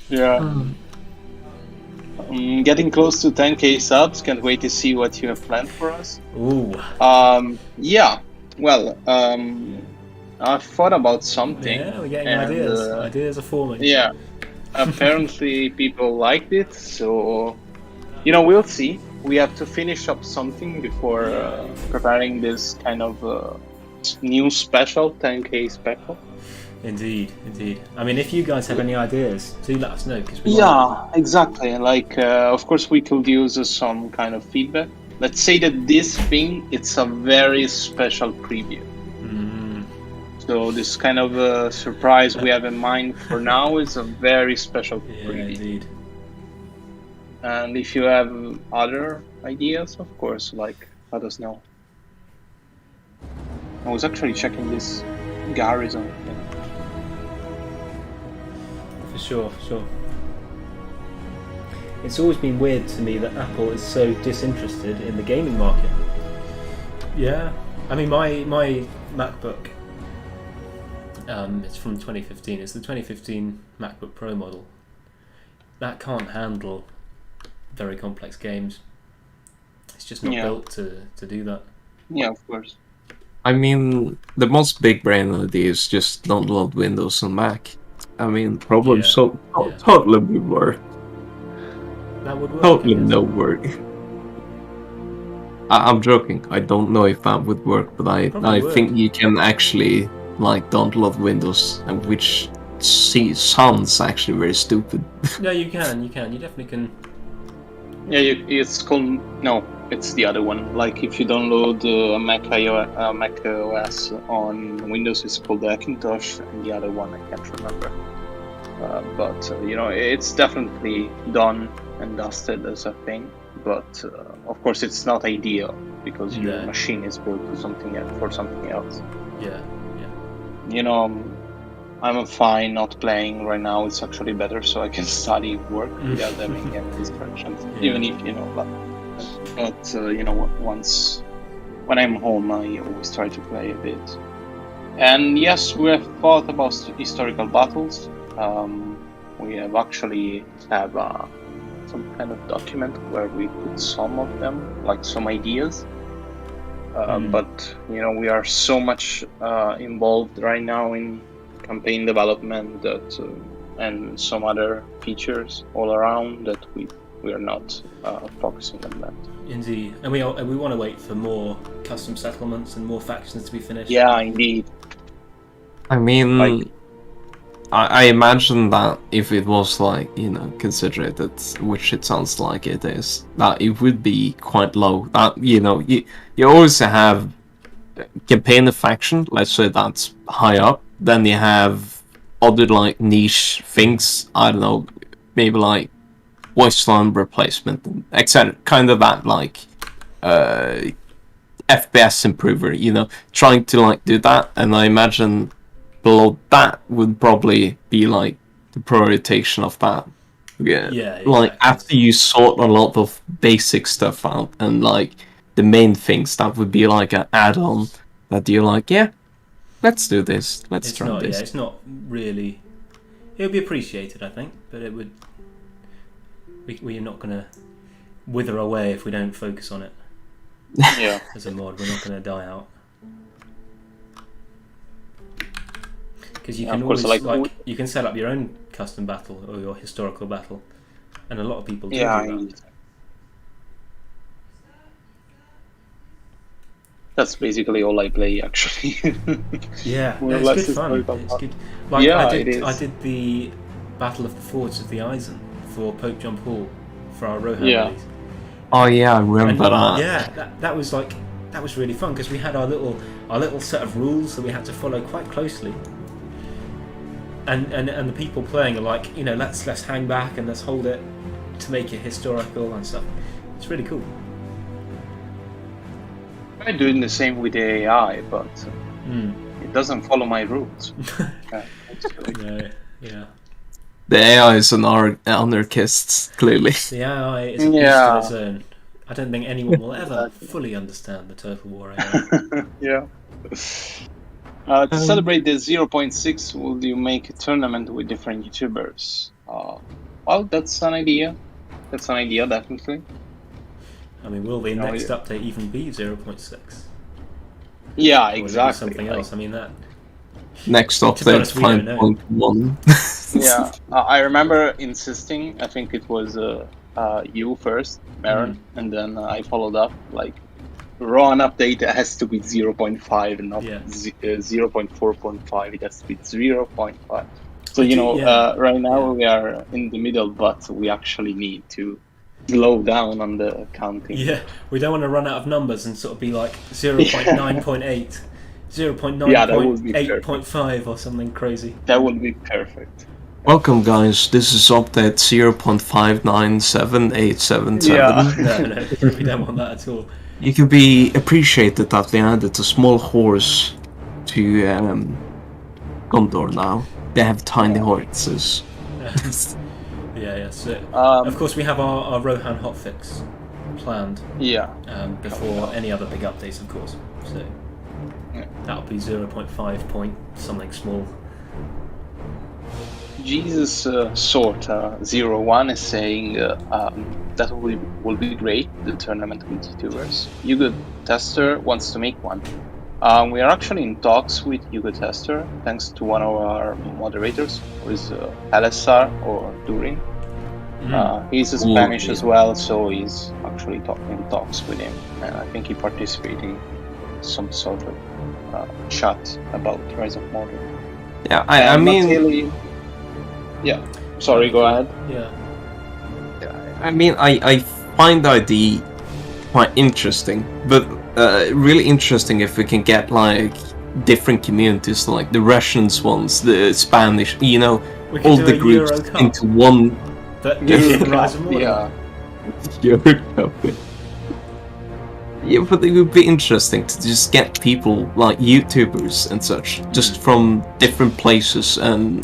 Yeah. Getting close to 10k subs. Can't wait to see what you have planned for us. Ooh. Yeah. Well, I thought about something. Yeah, we're getting and, ideas. Ideas are forming. Yeah. Apparently, people liked it, so you know, we'll see. We have to finish up something before preparing this kind of new special, 10k special. Indeed. I mean, if you guys have any ideas, do let us know, because exactly. Like, of course, we could use some kind of feedback. Let's say that this thing, it's a very special preview. So this kind of surprise we have in mind for now is a very special preview. Indeed. And if you have other ideas, of course, like, let us know. I was actually checking this garrison. For sure. It's always been weird to me that Apple is so disinterested in the gaming market. Yeah. I mean, my MacBook, it's from 2015. It's the 2015 MacBook Pro model. That can't handle very complex games. It's just not built to do that. Yeah, of course. I mean, the most big brain idea is just don't load Windows on Mac. I mean, probably totally would work. That would work. Totally no work. I'm joking. I don't know if that would work, but I think you can actually like don't load Windows, which sounds actually very stupid. Yeah, you can. You definitely can. Yeah, it's called it's the other one. Like if you download Mac OS on Windows, it's called Hackintosh, and the other one I can't remember. But you know, it's definitely done and dusted as a thing. But of course, it's not ideal because your machine is built for something else. Yeah. You know, I'm fine not playing right now. It's actually better, so I can study, work without having any distractions. Even if but you know, when I'm home, I always try to play a bit. And yes, we have thought about historical battles. We have actually have some kind of document where we put some of them, like some ideas. But you know, we are so much involved right now in campaign development and some other features all around that we are not focusing on that. Indeed, and we want to wait for more custom settlements and more factions to be finished. Yeah, indeed. I mean, I imagine that if it was like, you know, considered, which it sounds like it is, that it would be quite low. That, you know, you always have campaign faction, let's say that's high up. Then you have other like niche things, I don't know, maybe like wasteland replacement, etc. Kind of that like FPS improver, you know, trying to like do that. And I imagine below that would probably be like the prioritization of that. Yeah, like after you sort a lot of basic stuff out and like the main things, that would be like an add-on that you're like, yeah, let's do this. Let's try this. Yeah, it's not really. It would be appreciated, I think, but it would. We're not going to wither away if we don't focus on it. Yeah. As a mod, we're not going to die out. Because you can always you can set up your own custom battle or your historical battle, and a lot of people do that. That's basically all I play, actually. Yeah, it's good fun. It's good. Like, it is. I did the Battle of the Forts of the Eisen for Pope John Paul for our Rohan release. Oh yeah, I remember that. Yeah, that was really fun because we had our little set of rules that we had to follow quite closely. and the people playing are like, you know, let's hang back and let's hold it to make it historical and stuff. It's really cool. I'm doing the same with the AI, but it doesn't follow my rules. Yeah. The AI is an anarchist, clearly. The AI is a beast of its own. I don't think anyone will ever fully understand the Total War AI. Yeah. To celebrate the 0.6, will you make a tournament with different YouTubers? Well, that's an idea. That's an idea, definitely. I mean, will the next update even be 0.6? Yeah, or exactly. Something else. I mean that. Next update 5.1. Yeah, I remember insisting. I think it was you first, Maeron, and then I followed up like run update has to be 0.5 and not 0.4.5. It has to be 0.5. So right now we are in the middle, but we actually need to slow down on the counting. Yeah, we don't want to run out of numbers and sort of be like 0.9.8. 0.9.8.5 or something crazy. That would be perfect. Welcome guys, this is update 0.597877. No, we don't want that at all. You can be appreciated that they added a small horse to Gondor now. They have tiny horses. Yeah. So, of course, we have our Rohan hotfix planned. Yeah. Before any other big updates, of course. So that'll be 0.5 point something small. Jesus sort 01 is saying that will be great, the tournament with YouTubers. Yugo Tester wants to make one. We are actually in talks with Yugo Tester, thanks to one of our moderators, who is Alessar or Durin. He's Spanish as well, so he's actually in talks with him, and I think he participated in some sort of chat about Rise of Mordor. Yeah, I mean... Really, yeah, sorry, go ahead. Yeah. I mean, I find the idea quite interesting, but really interesting if we can get like different communities, like the Russians ones, the Spanish, you know, all the groups into one. Yeah, but it would be interesting to just get people like YouTubers and such, just from different places, and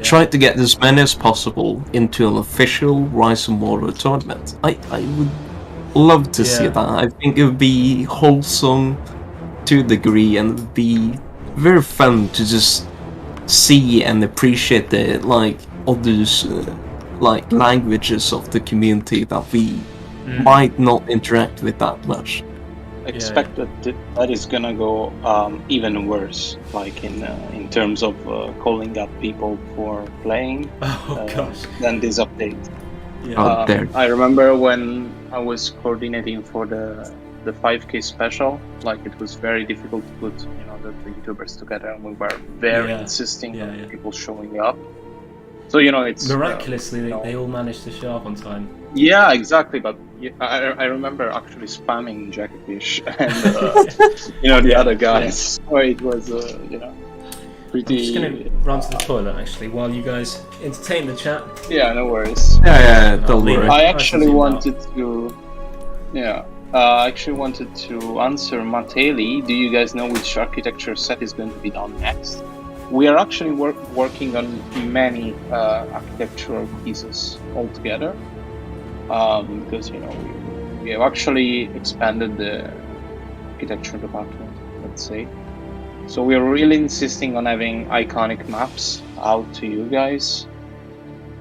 try to get as many as possible into an official Rise of Mordor tournament. I would love to see that. I think it would be wholesome to a degree, and it would be very fun to just see and appreciate the others languages of the community that we might not interact with that much. I expect that is gonna go even worse, like in terms of calling up people for playing than this update. I remember when I was coordinating for the 5K special, like it was very difficult to put the YouTubers together, and we were very insisting on people showing up. So it's miraculously they all managed to show up on time. Yeah, exactly. But I remember actually spamming Jackafish and the other guys. So it was pretty. I'm just gonna run to the toilet actually while you guys entertain the chat. Yeah, no worries. Yeah, don't worry. I actually wanted to. I actually wanted to answer Mateli. Do you guys know which architecture set is going to be done next? We are actually working on many architectural pieces altogether, because we have actually expanded the architecture department, let's say. So we are really insisting on having iconic maps out to you guys.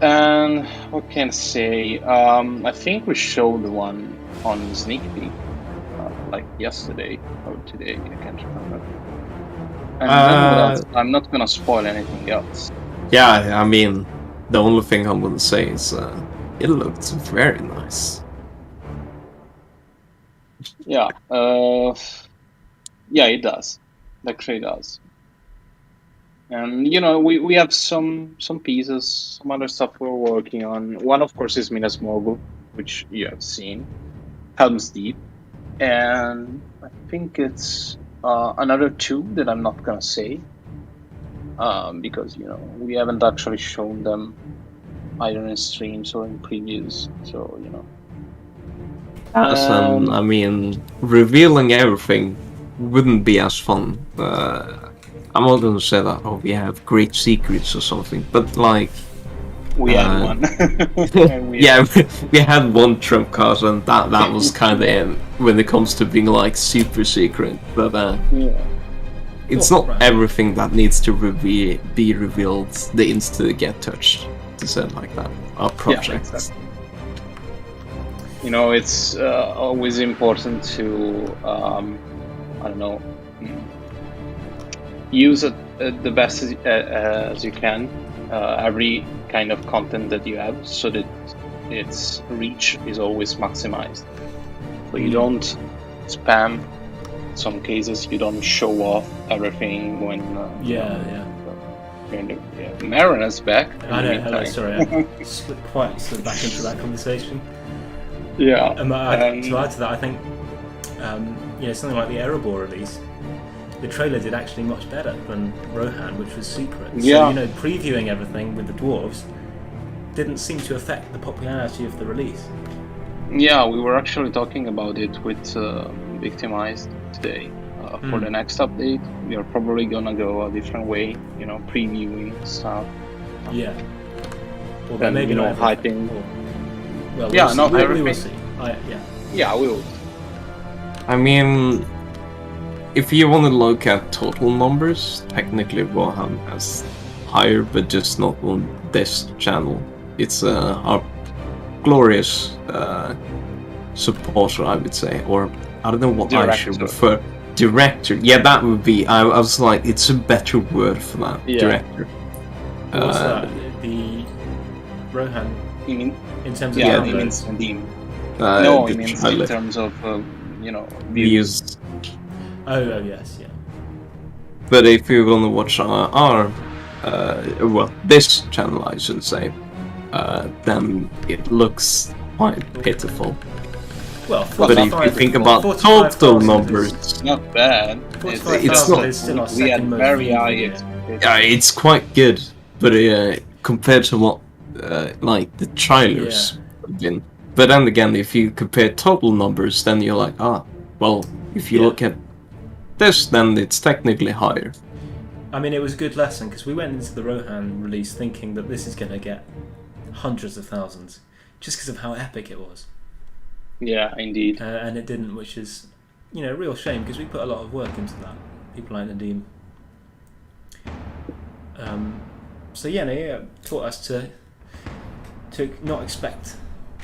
And what can I say? I think we showed one on Sneak Peek, like yesterday or today. I can't remember. And I'm not gonna spoil anything else. Yeah, I mean, the only thing I'm gonna say is it looked very nice. Yeah, it does. It actually does. And we have some pieces, some other stuff we're working on. One, of course, is Minas Morgul, which you have seen, Helm's Deep, and I think it's another two that I'm not gonna say. because we haven't actually shown them either in streams or in previews. So Yes, and I mean, revealing everything wouldn't be as fun. I'm not gonna say that, oh, we have great secrets or something, but like... we had one. We had one trump card, and that was kind of when it comes to being like super secret, but it's not everything that needs to be revealed the instant it get touched, to say it like that. Our projects. Yeah, exactly. It's always important to, I don't know, use it the best as you can, every kind of content that you have, so that its reach is always maximized. So you don't spam. In some cases, you don't show off everything when. Maeron is back. I know. Hello, sorry, I slipped back into that conversation. Yeah. To add to that, I think something like the Erebor release, the trailer did actually much better than Rohan, which was secret. Yeah. So previewing everything with the dwarves didn't seem to affect the popularity of the release. Yeah, we were actually talking about it with Victimized today. For the next update, we are probably gonna go a different way, previewing stuff. Yeah. Or then maybe not hyping. Well, yeah, not we everything. will see. Yeah, we will. I mean, if you want to look at total numbers, technically Rohan has higher, but just not on this channel. It's our glorious supporter, I would say, or I don't know what Director. I should refer. Director, yeah, that would be. I was like, it's a better word for that. Yeah. Director. What's that? The Rohan. You mean? In terms of downloads? No, I mean in terms of views. Oh yes, yeah. But if you want to watch our this channel, I should say, then it looks quite pitiful. Well, but if you think about total numbers, it's not bad. It's not. It's still our We had second most very viewed high video. expectations. Yeah, it's quite good, but compared to what like the trailers have been. But then again, if you compare total numbers, then you're like, well, if you look at this, then it's technically higher. I mean, it was a good lesson because we went into the Rohan release thinking that this is going to get hundreds of thousands, just because of how epic it was. Yeah, indeed. And it didn't, which is, a real shame because we put a lot of work into that. People like Nadim. So taught us to not expect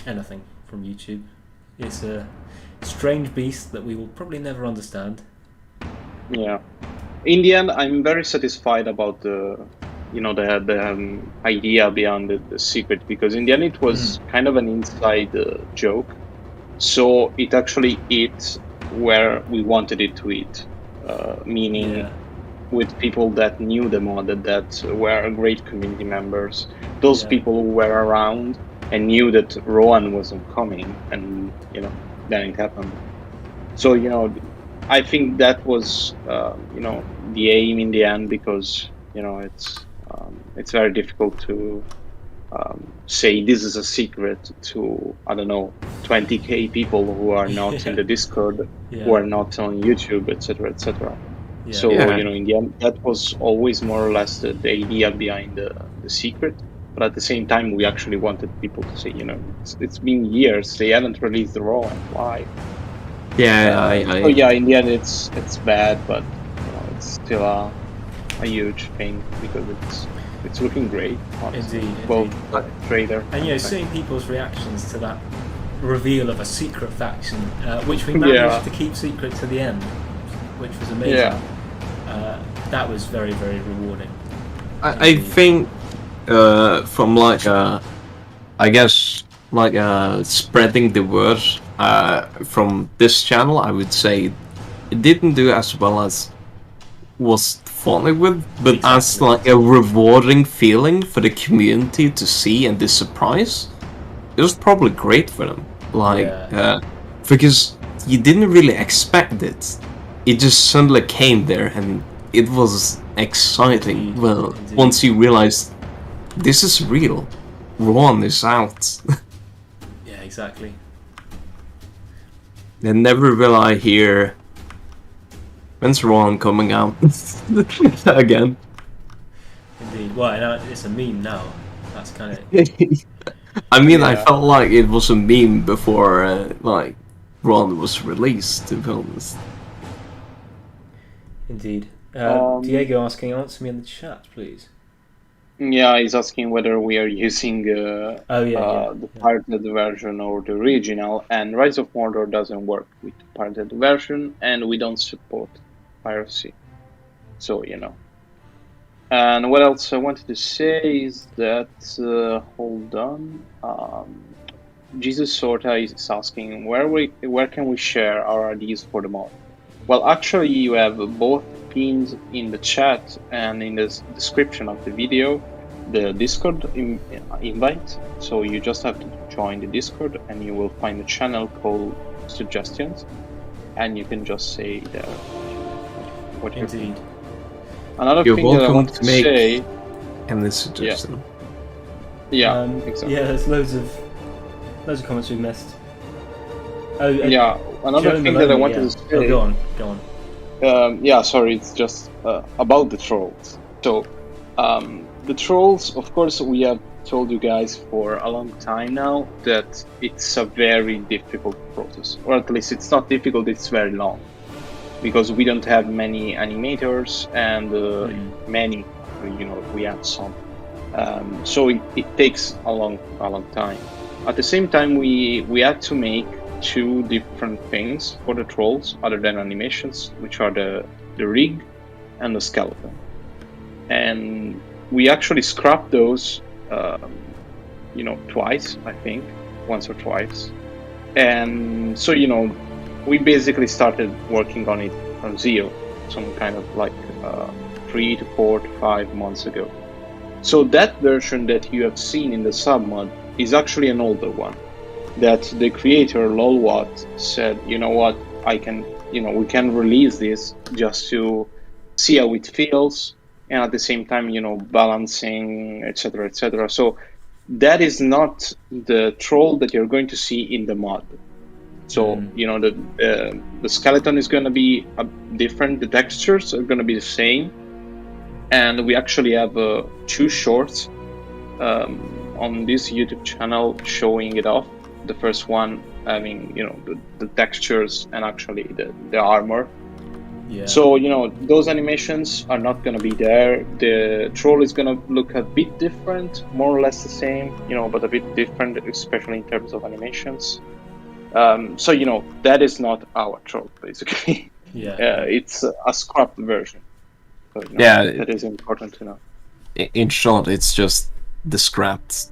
anything from YouTube. It's a strange beast that we will probably never understand. Yeah. In the end, I'm very satisfied about the idea behind the secret, because in the end it was kind of an inside joke. So it actually hit where we wanted it to hit, meaning with people that knew the mod, that were great community members, those people who were around and knew that Rohan wasn't coming, and then it happened. So I think that was the aim in the end, because it's very difficult to say this is a secret to, I don't know, 20k people who are not in the Discord, who are not on YouTube, etc., etc. So in the end, that was always more or less the idea behind the secret. But at the same time, we actually wanted people to say, it's been years, they haven't released the Raw, and why? In the end, it's bad, but it's still a huge thing, because it's looking great. Honestly. Indeed. Trader. And seeing people's reactions to that reveal of a secret faction, which we managed to keep secret to the end, which was amazing. Yeah. That was very, very rewarding. I think from spreading the word from this channel, I would say it didn't do as well as was funny with, but as like a rewarding feeling for the community to see and the surprise, it was probably great for them. Because you didn't really expect it. It just suddenly came there, and it was exciting. Indeed, Well, indeed. once you realize this is real, Ron is out. Yeah, exactly. Then never will I hear, when's Ron coming out again. Indeed. Well, now it's a meme now. That's kind of... I mean, I Yeah. felt like it was a meme before, like, Ron was released, to be honest. Indeed. Um, Diego asking, answer me in the chat, please. Yeah, he's asking whether we are using The the pirated version or the original, and Rise of Mordor doesn't work with the pirated version, and we don't support piracy. So, you know. And what else I wanted to say is that, hold on, Jesus Sorta is asking where can we share our ideas for the mod? Well, actually, you have both pinned in the chat and in the description of the video the Discord invite. So you just have to join the Discord, and you will find a channel called Suggestions, and you can just say there what you're Indeed. Another You're thing that I welcome wanted to to make say, any suggestion. yeah, exactly. Yeah, there's loads of comments we missed. Oh, Yeah, another Joe thing that I Maloney, wanted yeah. to say. Oh, go on. Yeah, sorry, it's just about the trolls. So, the trolls, of course, we have told you guys for a long time now that it's a very difficult process, or at least it's not difficult, it's very long, because we don't have many animators and many, we have some. So it takes a long time. At the same time, we had to make two different things for the trolls other than animations, which are the rig and the skeleton. And we actually scrapped those, twice, I think, once or twice. And so, we basically started working on it from zero, some kind of like 3 to 4 to 5 months ago. So that version that you have seen in the submod is actually an older one. That the creator Lolwat said, you know what, we can release this just to see how it feels, and at the same time, balancing, etc., etc. So that is not the troll that you're going to see in the mod. So the skeleton is going to be different. The textures are going to be the same, and we actually have 2 shorts on this YouTube channel showing it off. The first one having the textures and actually the armor. Yeah. So those animations are not going to be there. The troll is going to look a bit different, more or less the same, but a bit different, especially in terms of animations. So that is not our troll, basically. Yeah. It's a scrapped version. So, that is important to know. In short, it's just the scraps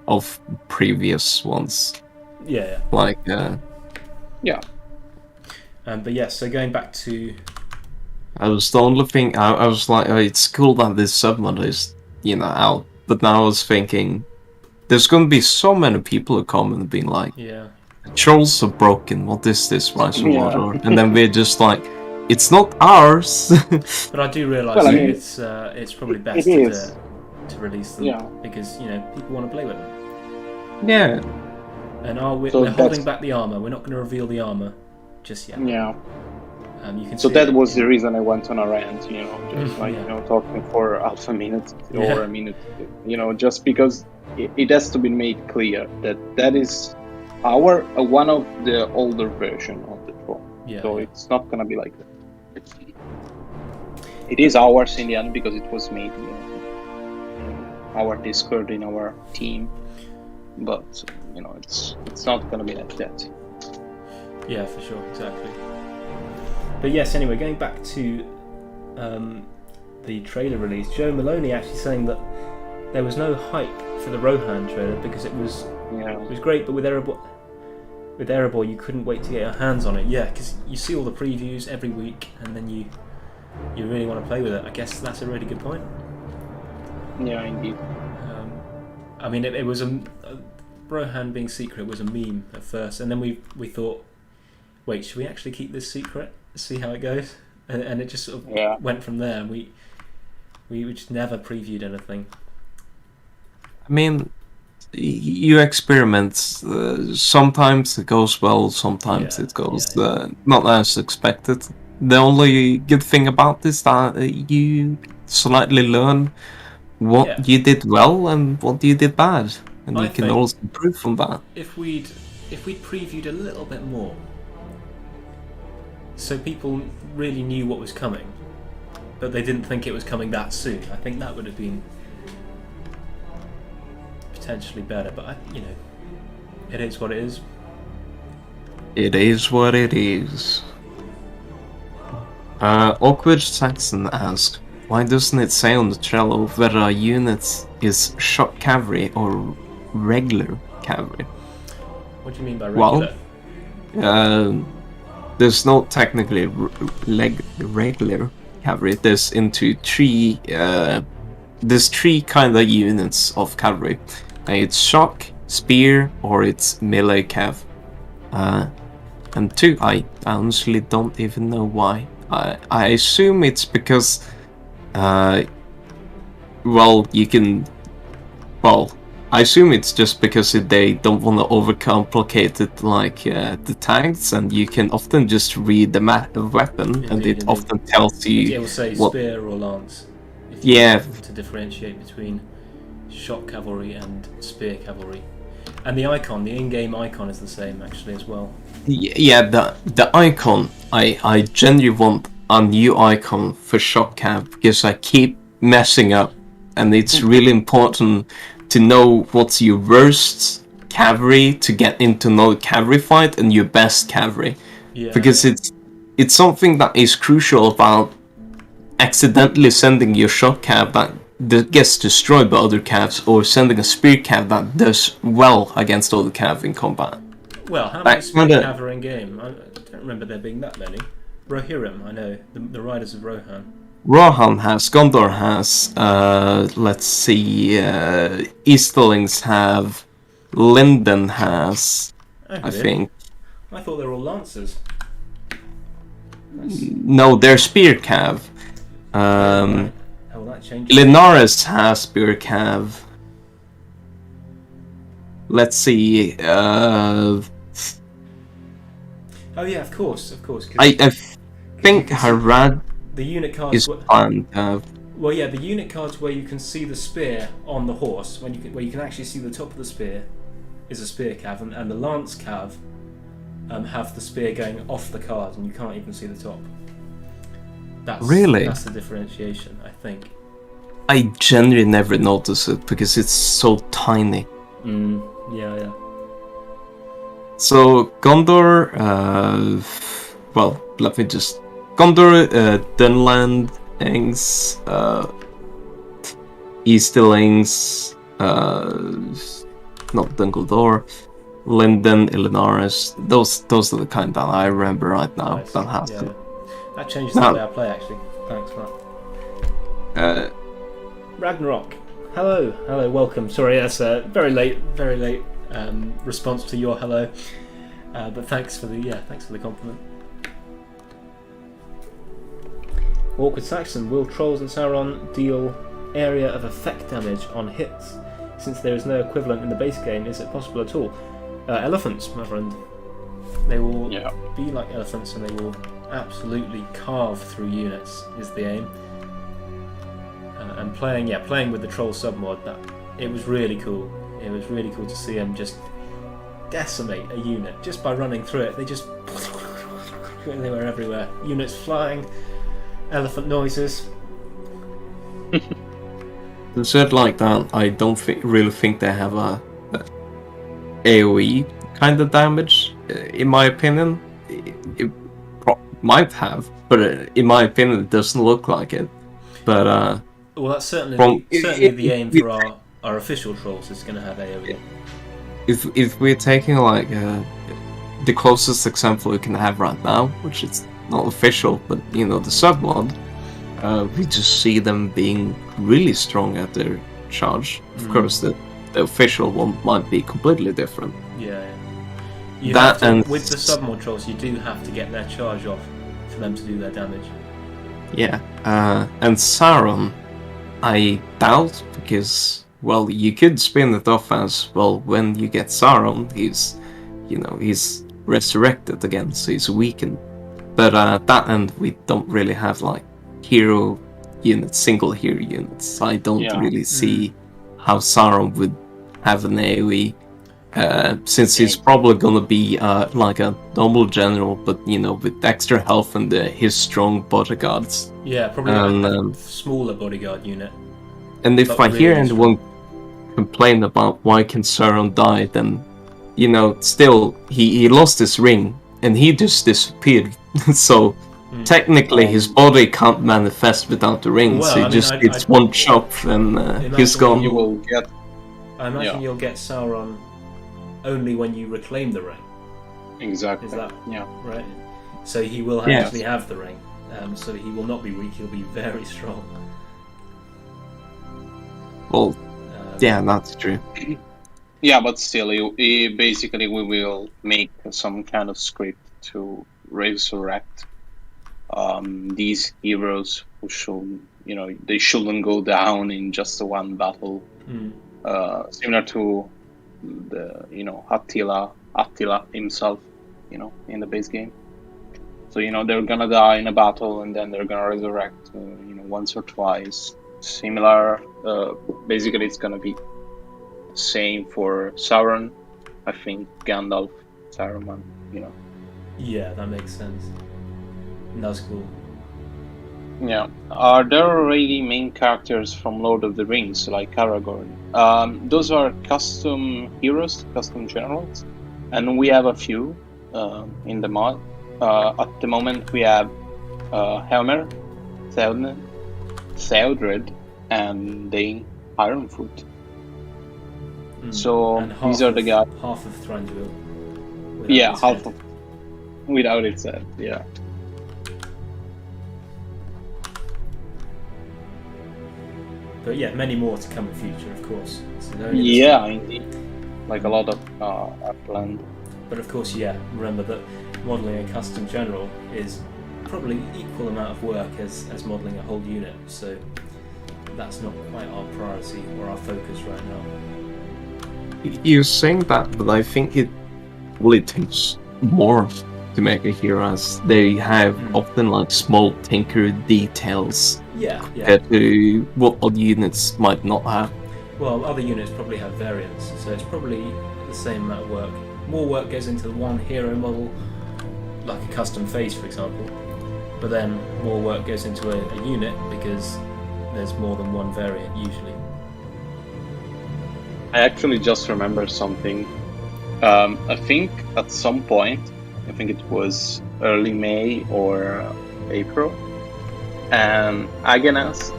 of previous ones. Yeah. Like, yeah. But yes, so going back to... I was the only thing, I was like, oh, it's cool that this submod is, out. But now I was thinking, there's going to be so many people who come and being like, yeah, trolls are broken, what is this, Rise of Yeah. Mordor? And then we're just like, it's not ours! but I do realise Well, I mean, it's probably best it is. to release them, Yeah. because, people want to play with them. Yeah. And we're So holding back the armour. We're not going to reveal the armour just yet. Yeah. You can So see that it was in- the reason I went on a rant, just like, Yeah. talking for half a minute Yeah. or a minute, just because it has to be made clear that is our one of the older version of the troll. Yeah. So it's not gonna be like that. It is ours in the end because it was made in our Discord, in our team, but it's not gonna be like that. Yeah, for sure, exactly. But yes, anyway, going back to the trailer release, Joe Maloney actually saying that there was no hype for the Rohan trailer because it was great, but with Erebor you couldn't wait to get your hands on it. Yeah, because you see all the previews every week, and then you really want to play with it. I guess that's a really good point. Yeah, indeed. I mean, it was a Rohan being secret was a meme at first, and then we thought, wait, should we actually keep this secret? See how it goes. and it just sort of Yeah. went from there. And we just never previewed anything. I mean, you experiment. Sometimes it goes well, sometimes Yeah, it goes yeah. not as expected. The only good thing about this that you slightly learn what Yeah. you did well and what you did bad, and I you can think- also improve from that. If we'd previewed a little bit more, so people really knew what was coming, but they didn't think it was coming that soon, I think that would have been potentially better. But it is what it is. It is what it is. Awkward Saxon asks, why doesn't it say on the Trello whether a unit is shock cavalry or regular cavalry? What do you mean by Well, regular? there's not technically regular cavalry. There's there's three kind of units of cavalry. It's shock, spear, or it's melee cav. And two, I honestly don't even know why. I assume it's because, I assume it's just because they don't want to overcomplicate it like the tanks, and you can often just read the weapon, and it Indeed. often tells you. It will say what- spear or lance. If Yeah. To differentiate between shock cavalry and spear cavalry. And the icon, the in-game icon, is the same actually as well. Yeah, the icon. I genuinely want a new icon for shock cav because I keep messing up, and it's really important to know what's your worst cavalry to get into another cavalry fight and your best cavalry, Yeah. because it's something that is crucial about accidentally sending your shock cav that gets destroyed by other cavs, or sending a spear cav that does well against other cav in combat. Well, how many Back spear when the- cav are in game? I don't remember there being that many. Rohirrim, I know. The Riders of Rohan. Rohan has, Gondor has, let's see, Easterlings have, Linden has, Oh, I really? think. I thought they were all lancers. No, they're spear cav. Oh, well, that changed. Linares has spear cav. Let's see, Oh yeah, of course. 'Cause I think Harad the unit cards. is fun cav. Well, yeah, the unit cards where you can see the spear on the horse, where you can actually see the top of the spear, is a spear cav, and the lance cav have the spear going off the card, and you can't even see the top. Really? That's the differentiation, I think. I generally never notice it because it's so tiny. Yeah. So Gondor, let me just Gondor, Dunland, Ings, Easterlings, not Dungledore, Linden, Illinaris. Those are the kind that I remember right now. Nice. That has Yeah. to. That changes Now- the way I play, actually. Thanks for that. Ragnarok. Hello, welcome. Sorry, that's a very late response to your hello. But thanks for the compliment. Awkward Saxon. Will trolls and Sauron deal area of effect damage on hits? Since there is no equivalent in the base game, is it possible at all? Elephants, my friend. They will be like elephants, and they will absolutely carve through units. Is the aim. And playing with the troll submod, it was really cool. It was really cool to see them just decimate a unit just by running through it. They just they were everywhere. Units flying, elephant noises. To set like that, I don't really think they have a AOE kind of damage. In my opinion, it might have, but in my opinion, it doesn't look like it. But well, that's certainly the aim for our official trolls is going to have AOE. If we're taking like the closest example we can have right now, which is not official, but the submod, we just see them being really strong at their charge. Of course, the official one might be completely different. Yeah. That and with the submod trolls, you do have to get their charge off for them to do their damage. Yeah, and Sauron, I doubt, because, well, you could spin it off as, well, when you get Sauron, he's resurrected again, so he's weakened. But at that end, we don't really have, like, hero units, single hero units. I don't really see how Sauron would have an AoE. Since he's probably gonna be like a normal general, but with extra health and his strong bodyguards. Yeah, probably a smaller bodyguard unit. And if I hear anyone complain about why can Sauron die, then still he lost his ring and he just disappeared. So technically his body can't manifest without the ring. Well, so he just gets one chop and he's gone. You will get. I imagine you'll get Sauron only when you reclaim the ring. Exactly. Is that right? So he will actually have the ring. So he will not be weak. He'll be very strong. Well, yeah, that's true. Yeah, but still, basically we will make some kind of script to resurrect these heroes who should, they shouldn't go down in just one battle. Similar to the Attila himself, in the base game. So they're gonna die in a battle and then they're gonna resurrect, once or twice. Similar, basically it's gonna be same for Sauron. I think Gandalf, Saruman, Yeah, that makes sense. That's cool. Yeah. Are there already main characters from Lord of the Rings, like Aragorn? Those are custom heroes, custom generals, and we have a few in the mod. At the moment, we have Helmer, Theodred, and Dane Ironfoot. So these are the guys. Half of Thranduil. Yeah, half of. Without it said, yeah. But yeah, many more to come in future, of course. So yeah, indeed. Like a lot of are planned. But of course, remember that modelling a custom general is probably equal amount of work as modelling a whole unit. So that's not quite our priority or our focus right now. You're saying that, but I think it takes more to make a hero, as they have often like small tinker details compared to what other units might not have. Well, other units probably have variants, so it's probably the same amount of work. More work goes into one hero model, like a custom face, for example, but then more work goes into a unit because there's more than one variant usually. I actually just remembered something. I think at some point, I think it was early May or April, and Agnes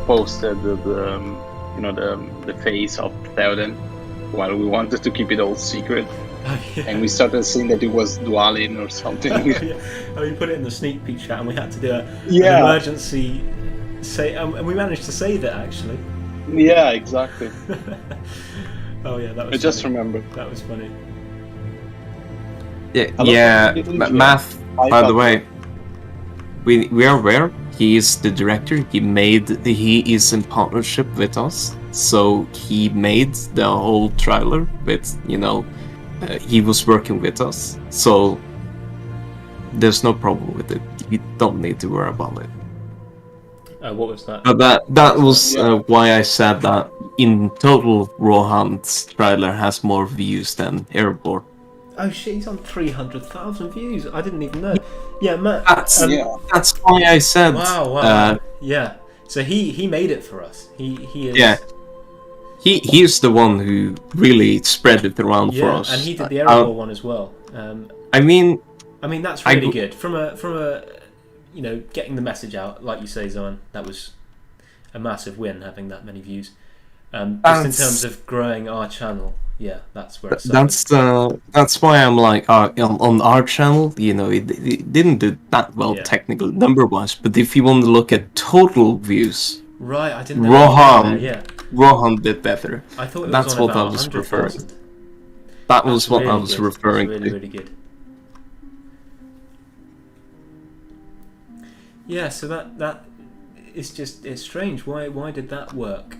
posted the face of Theoden while we wanted to keep it all secret. And we started seeing that it was Dwalin or something. We put it in the sneak peek chat and we had to do an emergency and we managed to save it actually. Yeah, exactly. Oh yeah, that was. I just remembered. That was funny. Math. By the way, we are aware he is the director. He is in partnership with us, so he made the whole trailer with he was working with us, so there's no problem with it. You don't need to worry about it. What was that? That was why I said that in total Rohan's trailer has more views than Erebor. Oh shit, he's on 300,000 views. I didn't even know. Yeah, Matt. That's why I said. Wow. Yeah. So he made it for us. He is. Yeah. He's the one who really spread it around for us. And he did the Erebor one as well. I mean that's really good. From a getting the message out, like you say, Zoran, that was a massive win having that many views. Just in terms of growing our channel, that's where it's that's why I'm like on our channel, it didn't do that well technical number wise, but if you want to look at total views, right, I didn't know Rohan did better. I thought it was that's on what about I was 100,000. referring. That was what really I was good. referring That's really, to. really good. Yeah, so that it's just it's strange. Why did that work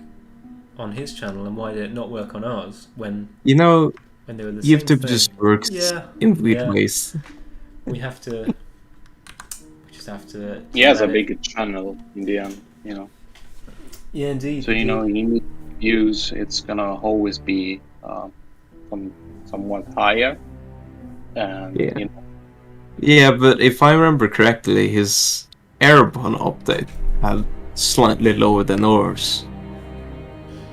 on his channel and why did it not work on ours when You know, they were the same YouTube thing? just works Yeah, in weird yeah. ways. We just have to. He has a let it- big channel in the end, you know. Yeah, indeed. So you know, indeed. you need views. It's gonna always be somewhat higher, and Yeah. you know, Yeah, but if I remember correctly, his Airborne update had slightly lower than ours.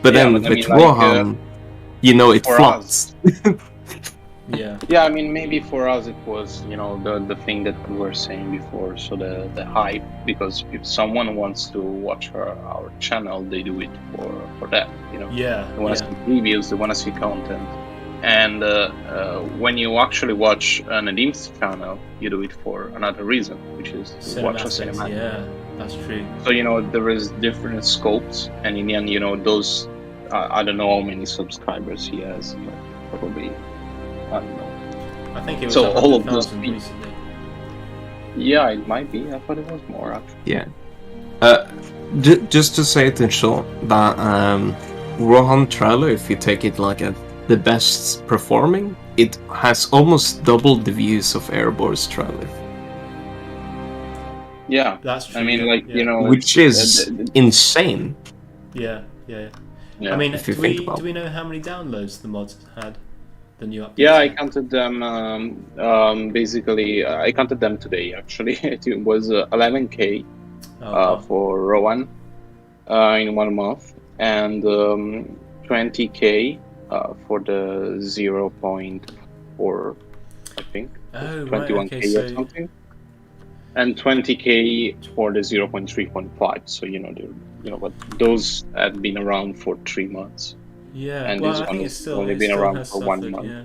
But Yeah, then but I with mean, like, Rohan, you know, it for flops. Yeah. yeah, I mean, maybe for us it was, you know, the thing that we were saying before. So the hype, because if someone wants to watch our channel, they do it for that, you know. Yeah. They want to Yeah. see previews, they want to see content. And when you actually watch Nadim's channel, you do it for another reason, which is to watch a Cinematics. cinematic. Yeah, that's true. So, you know, there is different scopes, and in the end, you know, those, I don't know how many subscribers he has, you know, probably, I don't know. I think it was So all of those 100,000 people- recently. Yeah, it might be. I thought it was more, actually. Yeah. Just to say it in short, that Rohan trailer, if you take it like at the best performing, it has almost doubled the views of Airborne's trailer, Yeah. That's true. I mean, yeah, like, yeah. you know, which is insane. Yeah. yeah. I mean, if you do think we about do we know how many downloads the mods had? The new updates. Yeah, I counted them. Basically, I counted them today. Actually, it was 11K Oh, wow. for Rowan in 1 month, and 20K for the 0.4, I think, Oh, right. 21K Okay, or so something, and 20K for the 0.3.5. So you know, but those had been around for 3 months. yeah. And Well, this I one think has it's still only it been still around has for 1 suffered, month. Yeah.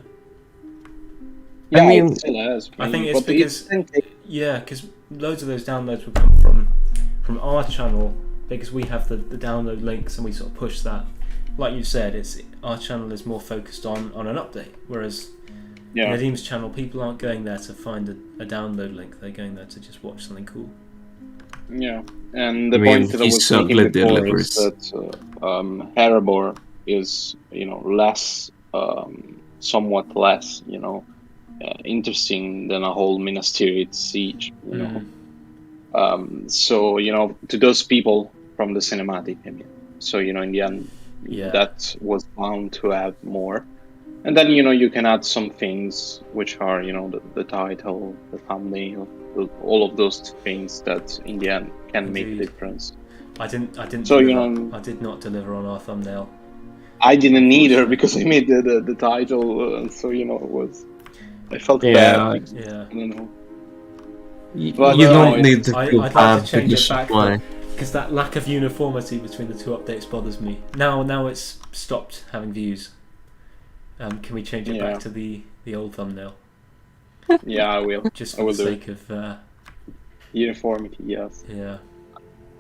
Yeah, mean, it still has. I think maybe, it's but it because didn't take- yeah, because loads of those downloads will come from our channel because we have the download links and we sort of push that. Like you said, it's our channel is more focused on an update, whereas yeah. Nadim's channel, people aren't going there to find a download link; they're going there to just watch something cool. Yeah, and the I mean, point that I he was certainly making before is delivers. that Erebor is, you know, less, somewhat less, you know, interesting than a whole Minas Tirith siege, you know. So, you know, to those people from the cinematic, I mean, so, you know, in the end, Yeah. that was bound to have more. And then, you know, you can add some things which are, you know, the title, the thumbnail, all of those things that in the end can make a Indeed. difference. I didn't. So, you deliver. know- I did not deliver on our thumbnail. I didn't either because I made the title, so, you know, it was, I felt Yeah, bad. Because, Yeah. I don't know. You But, don't no, need to I'd feel like bad to change because it back, why? because that lack of uniformity between the two updates bothers me. Now it's stopped having views. Can we change it Yeah. back to the old thumbnail, Yeah, I will. just I for will the do sake of Uniformity, yes. yeah.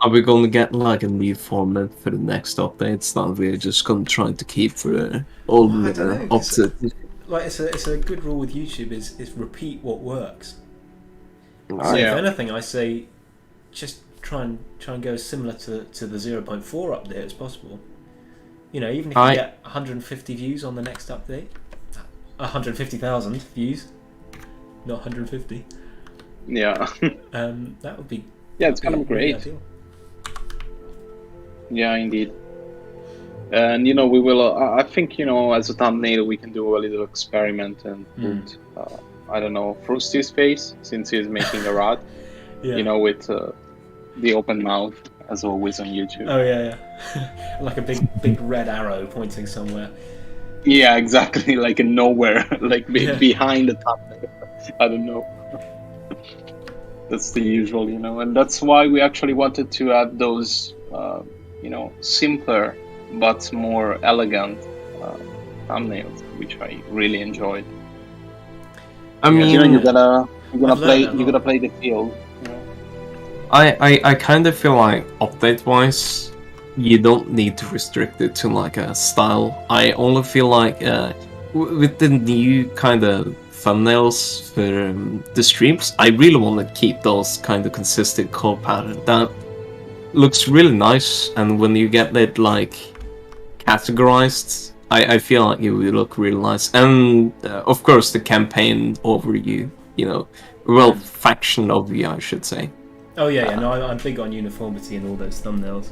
Are we gonna get like a new format for the next updates? That we're just gonna try to keep for the old Well, I don't know, 'cause- update. Like it's a good rule with YouTube is repeat what works. So Yeah. if anything, I say just try and go as similar to the 0.4 update as possible. You know, even if you get 150 views on the next update, 150,000 views, not 150. Yeah. That would be Yeah, it's kind of really great. ideal. Yeah, indeed. And, you know, we will, I think, you know, as a thumbnail, we can do a little experiment and put, I don't know, Frosty's face, since he's making a rod, Yeah. you know, with the open mouth, as always on YouTube. Oh yeah. Like a big red arrow pointing somewhere. Yeah, exactly, like in nowhere, like Yeah. behind the thumbnail. I don't know. That's the usual, you know, and that's why we actually wanted to add those, you know, simpler but more elegant thumbnails, which I really enjoyed. I mean, You know, you're gonna I've learned that a you're gonna lot. play the field. You know? I kind of feel like update-wise, you don't need to restrict it to like a style. I only feel like with the new kind of thumbnails for the streams, I really want to keep those kind of consistent color pattern. That looks really nice, and when you get it like categorized, I feel like it will look really nice. And of course, the campaign overview, well, faction overview, I should say. Oh yeah. No, I'm big on uniformity in all those thumbnails.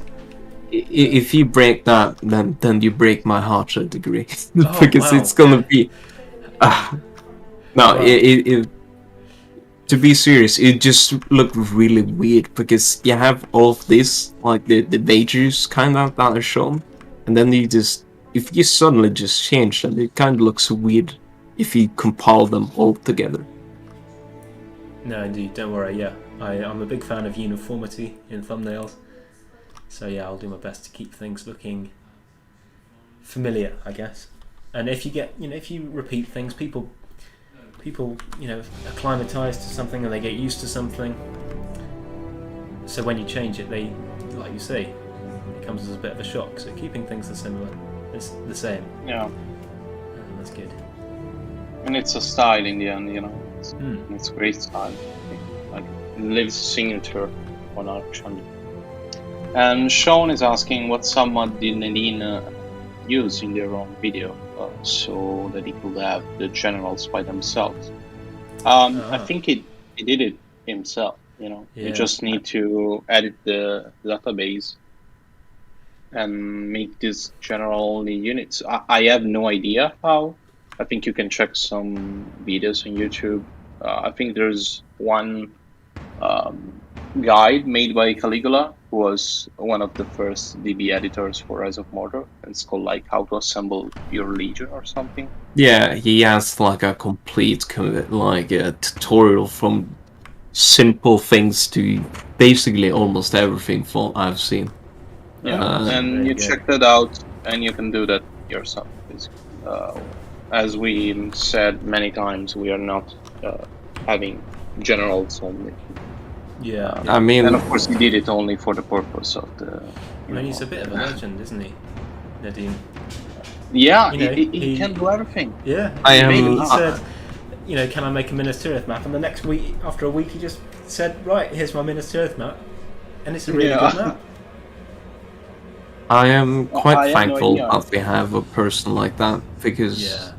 If you break that, then you break my heart to a degree, Oh, because wow. it's gonna be. No, Wow. To be serious, it just looked really weird because you have all of this, like the majors kind of that are shown, and then if you suddenly just change them, it kind of looks weird if you compile them all together. No, indeed. Don't worry. Yeah, I'm a big fan of uniformity in thumbnails. So yeah, I'll do my best to keep things looking familiar, I guess. And if you get, if you repeat things, people, acclimatise to something and they get used to something. So when you change it, they, like you say, it comes as a bit of a shock. So keeping things the same. Yeah. That's good. And it's a style in the end, It's a great style. Like, it lives signature on our channel. And Sean is asking what someone did Nadine use in their own video, so that he could have the generals by themselves. I think he did it himself. You just need to edit the database and make this general only units. I have no idea how. I think you can check some videos on YouTube. I think there's one guide made by Caligula, who was one of the first DB editors for Rise of Mordor. It's called like How to Assemble Your Legion or something. Yeah, he has like a complete like a tutorial from simple things to basically almost everything from I've seen. Yeah, and you check that out, and you can do that yourself. As we said many times, we are not having generals only. Yeah. I mean, and of course, he did it only for the purpose of the. He's a bit of a legend, isn't he, Nadine? Yeah, he can do everything. Yeah. He said, can I make a Minas Tirith map? And the next week, after a week, he just said, right, here's my Minas Tirith map, and it's a really good map. I am quite thankful that we have a person like that, because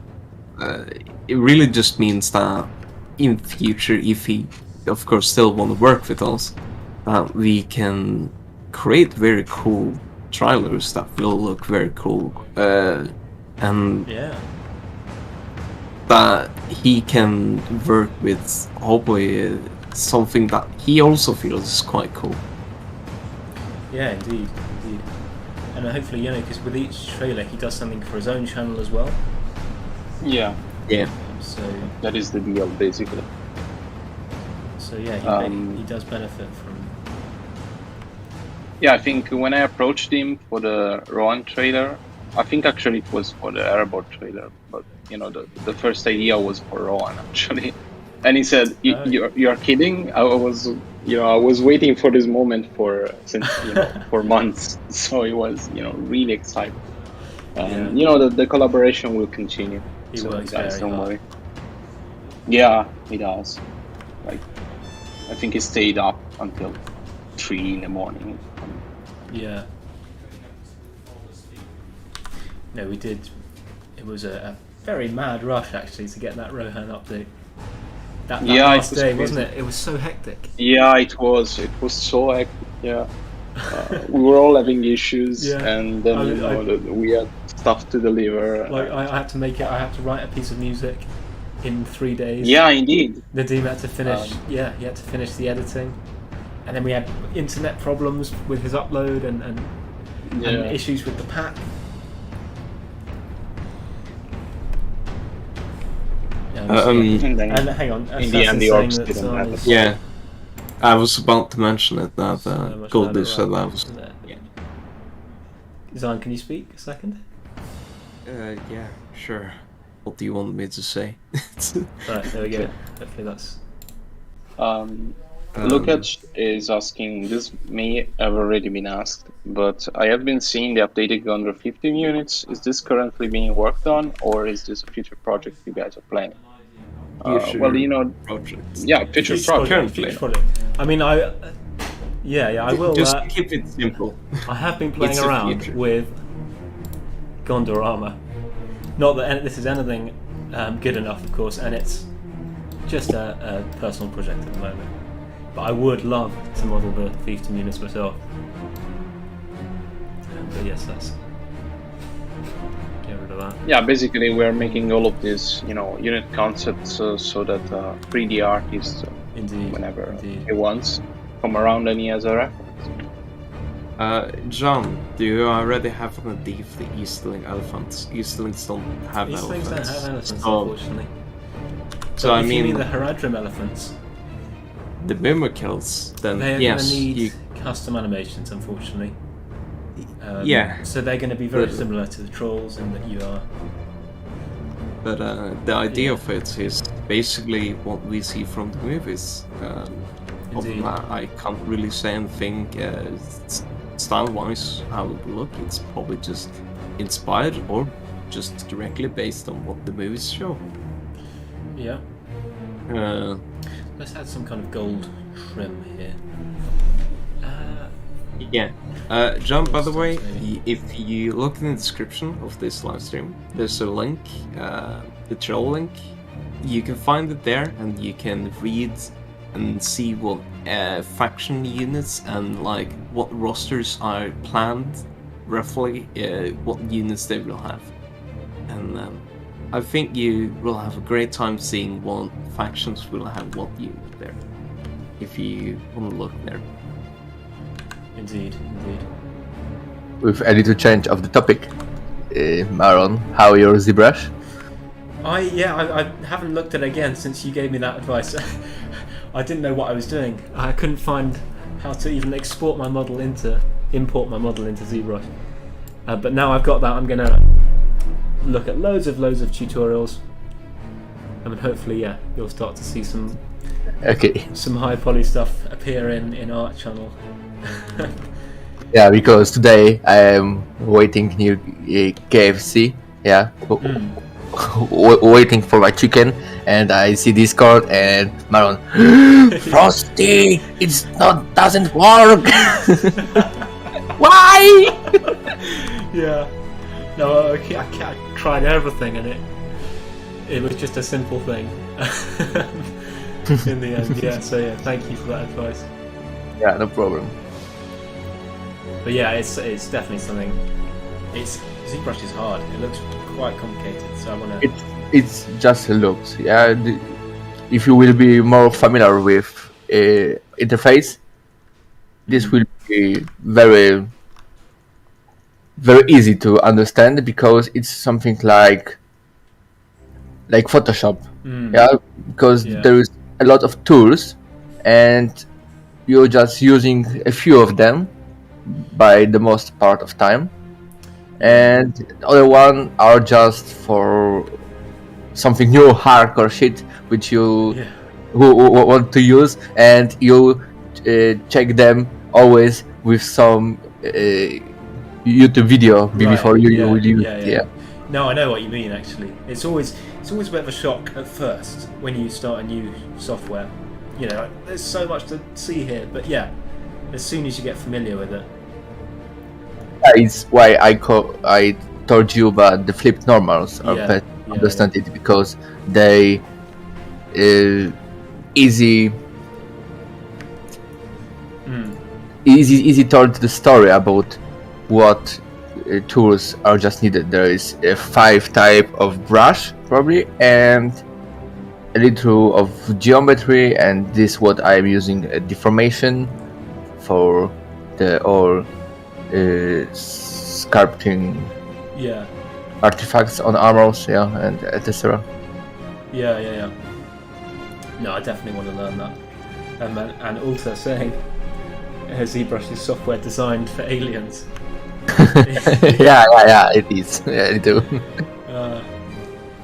it really just means that in future, if he, of course, still want to work with us, that we can create very cool trailers that will look very cool, and that he can work with hopefully something that he also feels is quite cool. Yeah, indeed. And hopefully, because with each trailer he does something for his own channel as well. Yeah. So that is the deal, basically. So yeah, he does benefit from. Yeah, I think when I approached him for the Rohan trailer, I think actually it was for the Erebor trailer, but the first idea was for Rohan actually, and he said, "You're kidding? I was waiting for this moment since for months." So he was really excited, and the collaboration will continue. He works guys, don't worry. Yeah, he does. Like, I think he stayed up until 3 in the morning. Yeah. No, we did. It was a very mad rush actually to get that Rohan update. That last day, wasn't it? It was so hectic. Yeah, it was. It was so hectic. Yeah. We were all having issues, and then we had stuff to deliver. Like I had to make it. I had to write a piece of music in 3 days. Yeah, indeed. Nadim had to finish. He had to finish the editing, and then we had internet problems with his upload and issues with the pack. And hang on. In the end, the orcs didn't have it. Yeah, I was about to mention it. That Goldie said that was. Zan, can you speak a second? Yeah, sure. What do you want me to say? Right, there we go. Hopefully that's. Lukács is asking, this may have already been asked, but I have been seeing the updated Gondor 15 units. Is this currently being worked on, or is this a future project you guys are planning? future well, you know, projects. yeah, future project. Currently. Future project. I mean, I will. Just keep it simple. I have been playing It's a around future. with Gondor armor. Not that this is anything good enough, of course, and it's just a personal project at the moment. But I would love to model the fiefdom units myself. But yes, that's get rid of that. Yeah, basically we're making all of these, you know, unit concepts so that 3D artists, Indeed. whenever Indeed. he wants, come around and he has a reference. John, do you already have an idea for the Easterling elephants? Easterlings don't have These things elephants. don't have elephants, So- unfortunately. So But I if you mean mean, the Haradrim elephants, the Mimikills, then they're yes, going to need you, custom animations, unfortunately. Yeah. So they're going to be very But- similar to the trolls in that you are. but the idea of it is basically what we see from the movies. Other than Indeed. that, I can't really say anything style-wise how it will look. It's probably just inspired or just directly based on what the movies show. Yeah. Uh, Let's add some kind of gold trim here. Yeah. John, by the way, if you look in the description of this live stream, there's a link, the troll link. You can find it there, and you can read and see what faction units and like what rosters are planned, roughly, what units they will have. And I think you will have a great time seeing what factions will have what unit there, if you want to look there. Indeed. With a little change of the topic, Maeron, how your ZBrush? I haven't looked at it again since you gave me that advice. I didn't know what I was doing. I couldn't find how to even import my model into ZBrush. But now I've got that, I'm gonna look at loads of tutorials. I mean, hopefully, yeah, you'll start to see some high poly stuff appear in Art Channel. Yeah, because today I am waiting near KFC. Yeah, waiting for my chicken, and I see Discord and Maeron. Frosty, doesn't work. Why? Yeah. No, I tried everything, and it was just a simple thing. In the end, yeah. So yeah, thank you for that advice. Yeah, no problem. But yeah, it's definitely something. ZBrush is hard. It looks quite complicated, so I want to. It's just looks. Yeah, if you will be more familiar with interface, this will be very, very easy to understand because it's something like Photoshop. Yeah, because there is a lot of tools, and you're just using a few of them by the most part of time, and the other one are just for something new, hardcore shit which you who want to use, and you check them always with some YouTube video before you will use. Yeah. No, I know what you mean. Actually, it's always a bit of a shock at first when you start a new software. You know, there's so much to see here, but yeah, as soon as you get familiar with it. It's why I told you about the flipped normals are better to understand it, because they easy told the story about what tools are just needed. There is 5 type of brush probably, and a little of geometry, and this what I'm using deformation for the sculpting artifacts on armors, and etc. Yeah. No, I definitely want to learn that. And also saying ZBrush is software designed for aliens. yeah, it is. Yeah, it do.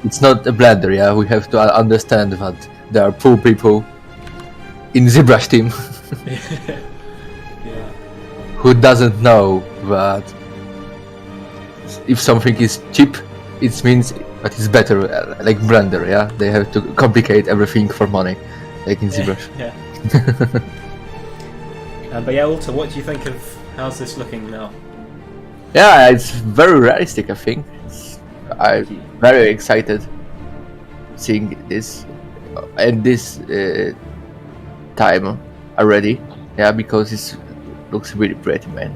It's not a blender. Yeah, we have to understand that there are poor people in ZBrush team. Who doesn't know that if something is cheap, it means but it's better, like Blender. Yeah, they have to complicate everything for money, like in ZBrush. Yeah. But yeah, Alta, what do you think of how's this looking now? Yeah, it's very realistic. I think I'm very excited seeing this and this time already. Yeah, because it looks really pretty, man.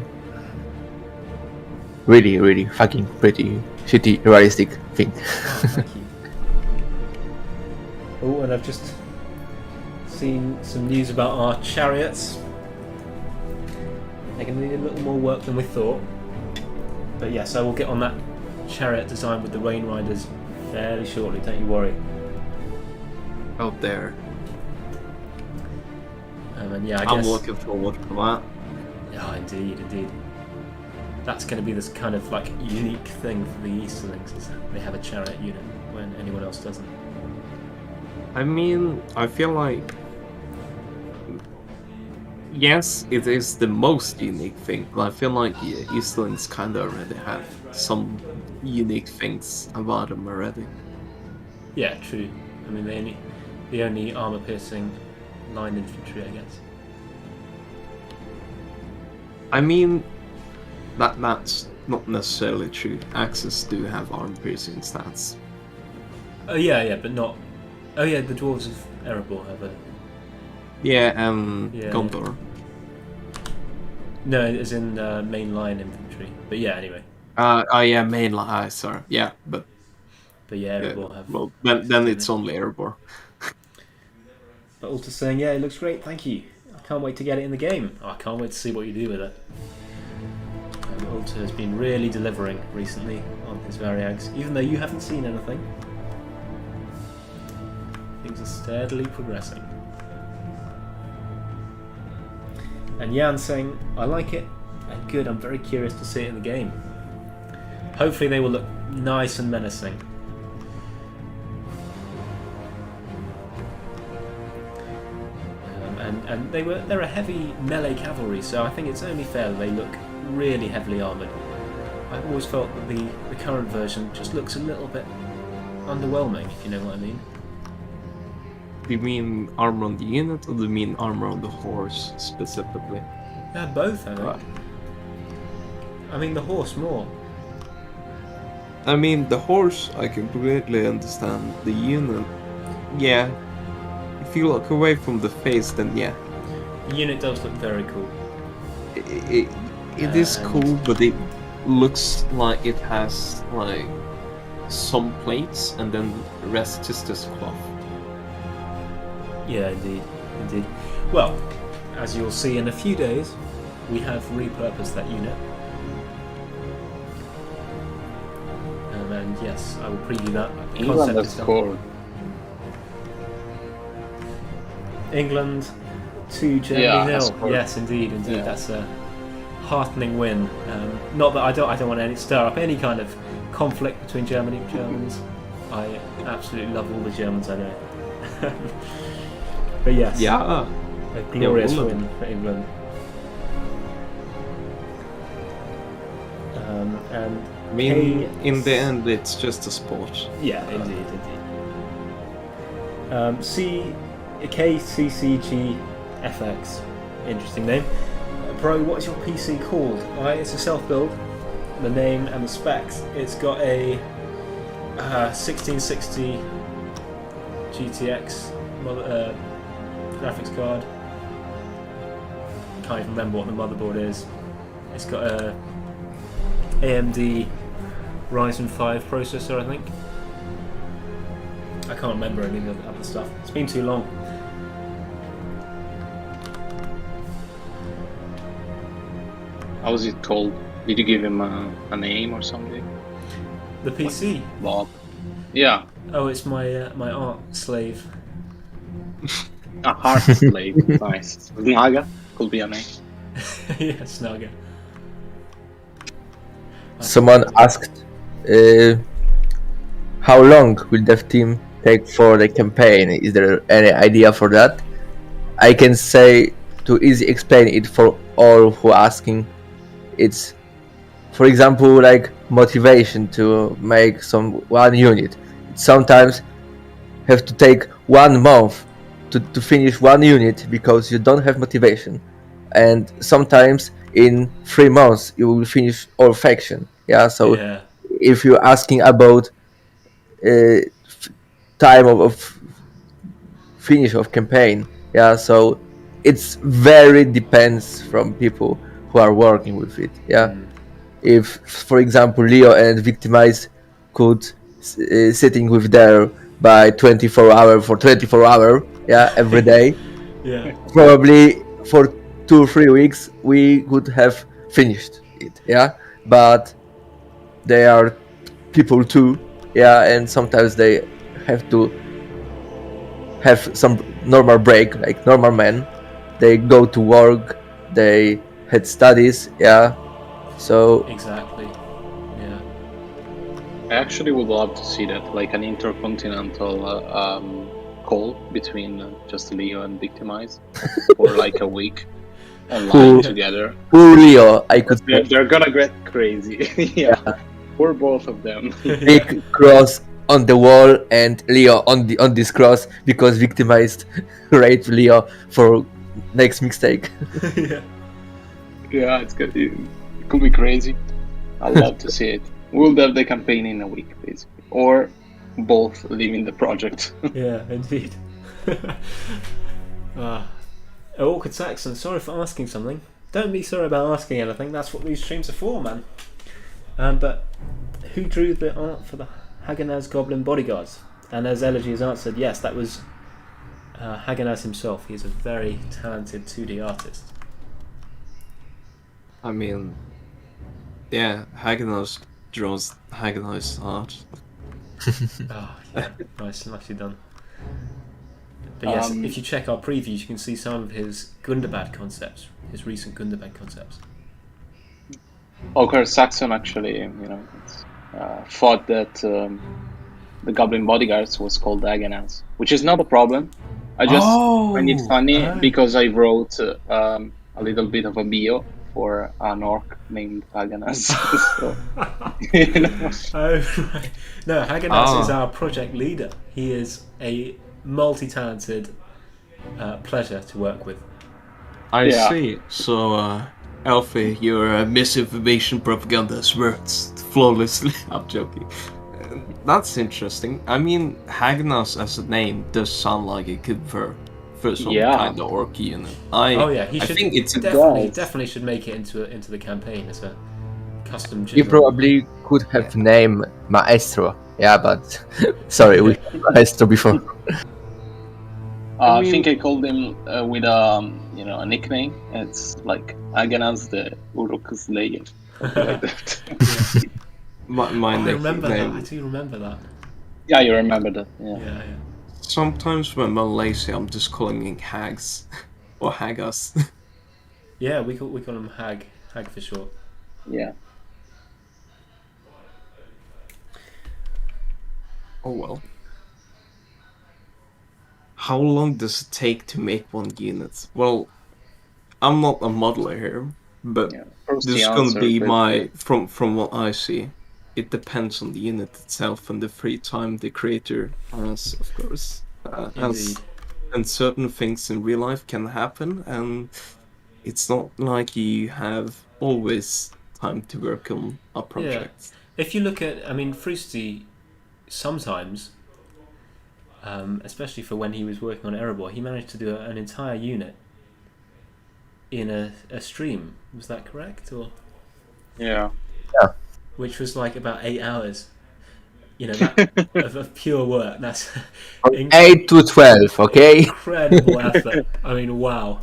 Really, really fucking pretty, shitty, realistic thing. Oh, thank you. Oh, and I've just seen some news about our chariots. They're going to need a little more work than we thought. But yes, I will get on that chariot design with the Rain Riders fairly shortly, don't you worry. Out there. And yeah, I'm looking forward to that. Yeah, indeed. That's going to be this kind of like unique thing for the Easterlings, is that they have a chariot unit when anyone else doesn't. I mean, I feel like yes, it is the most unique thing, but I feel like Easterlings kind of already have some unique things about them already. Yeah, true. I mean, the only armor-piercing line infantry, I guess. I mean, that's not necessarily true. Axes do have armor-piercing stats. Oh yeah, but not. Oh yeah, the dwarves of Erebor have a. Yeah, Yeah. Gondor. No, as in main line infantry. But yeah, anyway. Yeah, main line. Sorry. Yeah, but yeah, Erebor have. Well, then it's only Erebor. But Alta's saying, yeah, it looks great, thank you. I can't wait to get it in the game. I can't wait to see what you do with it. Alta has been really delivering recently on his Variags, even though you haven't seen anything. Things are steadily progressing. And Jan saying, I like it, and good, I'm very curious to see it in the game. Hopefully they will look nice and menacing. And they're a heavy melee cavalry, so I think it's only fair that they look really heavily armoured. I've always felt that the current version just looks a little bit underwhelming, if you know what I mean. Do you mean armor on the unit, or do you mean armor on the horse specifically? Yeah, both, I think. Right. I mean, the horse more. I mean, the horse, I completely understand. The unit, yeah. If you look away from the face, then yeah. The unit does look very cool. It is cool, but it looks like it has like some plates and then the rest is just cloth. Yeah, indeed. Well, as you'll see in a few days, we have repurposed that unit. And yes, I will preview that. England has scored. England 2 Germany 0. Yes, indeed. Yeah. That's a heartening win. Not that I don't want to stir up any kind of conflict between Germany and Germans. I absolutely love all the Germans I know. But yes, a glorious win for England. And I mean, in the end, it's just a sport. Yeah, indeed. KCCGFX, interesting name. Bro, what is your PC called? It's a self-build. The name and the specs. It's got a 1660 GTX graphics card. Can't even remember what the motherboard is. It's got a AMD Ryzen 5 processor, I think. I can't remember any of the other stuff. It's been too long. How was it called? Did you give him a name or something? The PC? Bob. Yeah. Oh, it's my my art slave. A heart slave. Nice. Snaga could be a name. Yeah, Snaga. Someone asked, how long will dev team take for the campaign? Is there any idea for that? I can say, to easily explain it for all who are asking, it's for example, like motivation to make some one unit. Sometimes have to take 1 month to finish one unit because you don't have motivation, and sometimes in 3 months you will finish all faction. Yeah, so Yeah. if you're asking about time of finish of campaign, yeah, so it's very depends from people who are working with it. Yeah, if for example Leo and Victimize could sitting with there by 24 hour for 24 hour, yeah, every day, Yeah. probably for 2 or 3 weeks we could have finished it. Yeah, but they are people too. Yeah, and sometimes they have to have some normal break, like normal men. They go to work, they had studies. Yeah, so Exactly. Yeah. I actually would love to see that, like an intercontinental call between just Leo and Victimize for like a week online together. Poor Leo, I could They're gonna get crazy. Yeah, for both of them. big cross on the wall and Leo on this cross because Victimized raped Leo for next mistake. Yeah. Yeah, it's good. It could be crazy. I'd love to see it. We'll have the campaign in a week, basically, or both leaving the project. Yeah, indeed. Awkward Saxon, sorry for asking something. Don't be sorry about asking anything. That's what these streams are for, man. But who drew the art for the Haganaz Goblin bodyguards? And as Elegy has answered, yes, that was Haganaz himself. He's a very talented 2D artist. I mean, yeah, Haganaz draws Haganaz art. Oh, yeah, nicely done. But yes, if you check our previews, you can see some of his Gundabad concepts, his recent Gundabad concepts. Awkward Saxon actually, thought that the Goblin bodyguards was called Haganaz, which is not a problem. I just find it funny because I wrote a little bit of a bio for an orc named Haganaz. So, Oh, right. No, Haganaz is our project leader. He is a multi-talented pleasure to work with. I see. So, Alfie, your misinformation propaganda has worked flawlessly. I'm joking. That's interesting. I mean, Haganaz as a name does sound like it could work for some kind of orc unit. He should. I think it's definitely should make it into the campaign as a custom. You probably could have named Maestro. Yeah, but sorry, we Maestro before. I think I called him with a nickname. It's like Haganaz the Uruk Slayer. Something like that. I remember that. I do remember that. Yeah, you remember that. Yeah. Sometimes when I'm Malaysia, I'm just calling him Hags or Hagas. Yeah, we call him Hag for short. Yeah. Oh well. How long does it take to make one unit? Well, I'm not a modeler here, but this is going to be from what I see. It depends on the unit itself and the free time the creator has, of course. And certain things in real life can happen, and it's not like you have always time to work on a project. Yeah. If you look at, Frusti, sometimes, especially for when he was working on Erebor, he managed to do an entire unit in a stream. Was that correct? Or Yeah. which was like about 8 hours. That of pure work. That's 8 to 12, okay? Incredible effort. Wow.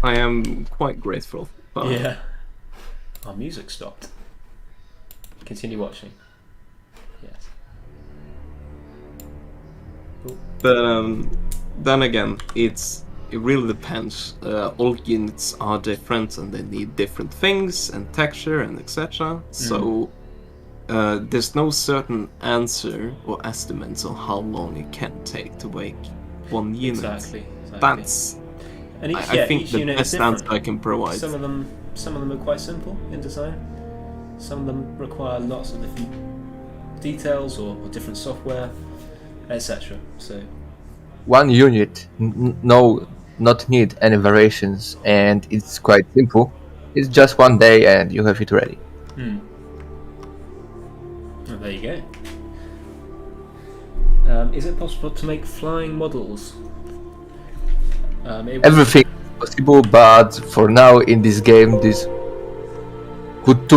I am quite grateful. Yeah. Our music stopped. Continue watching. Yes. Cool. But then again, it really depends. All units are different and they need different things and texture and etc. So there's no certain answer or estimates on how long it can take to make one unit. Exactly. That's I think the best answer I can provide. Some of them are quite simple in design. Some of them require lots of different details or different software, etc. So one unit, not need any variations, and it's quite simple. It's just one day and you have it ready. Well, there you go. Is it possible to make flying models? Everything is possible, but for now in this game, this could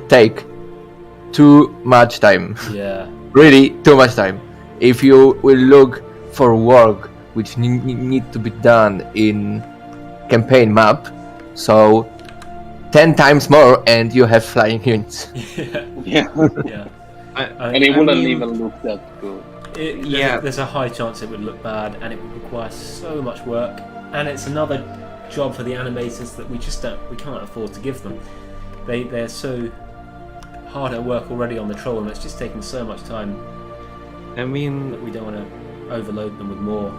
take too much time. Yeah. Really, too much time. If you will look for work which need to be done in campaign map, so 10 times more, and you have flying units. Yeah. Yeah. And it wouldn't even look that good. There's a high chance it would look bad, and it would require so much work. And it's another job for the animators that we can't afford to give them. They're so hard at work already on the troll, and it's just taking so much time. I mean, that we don't want to overload them with more.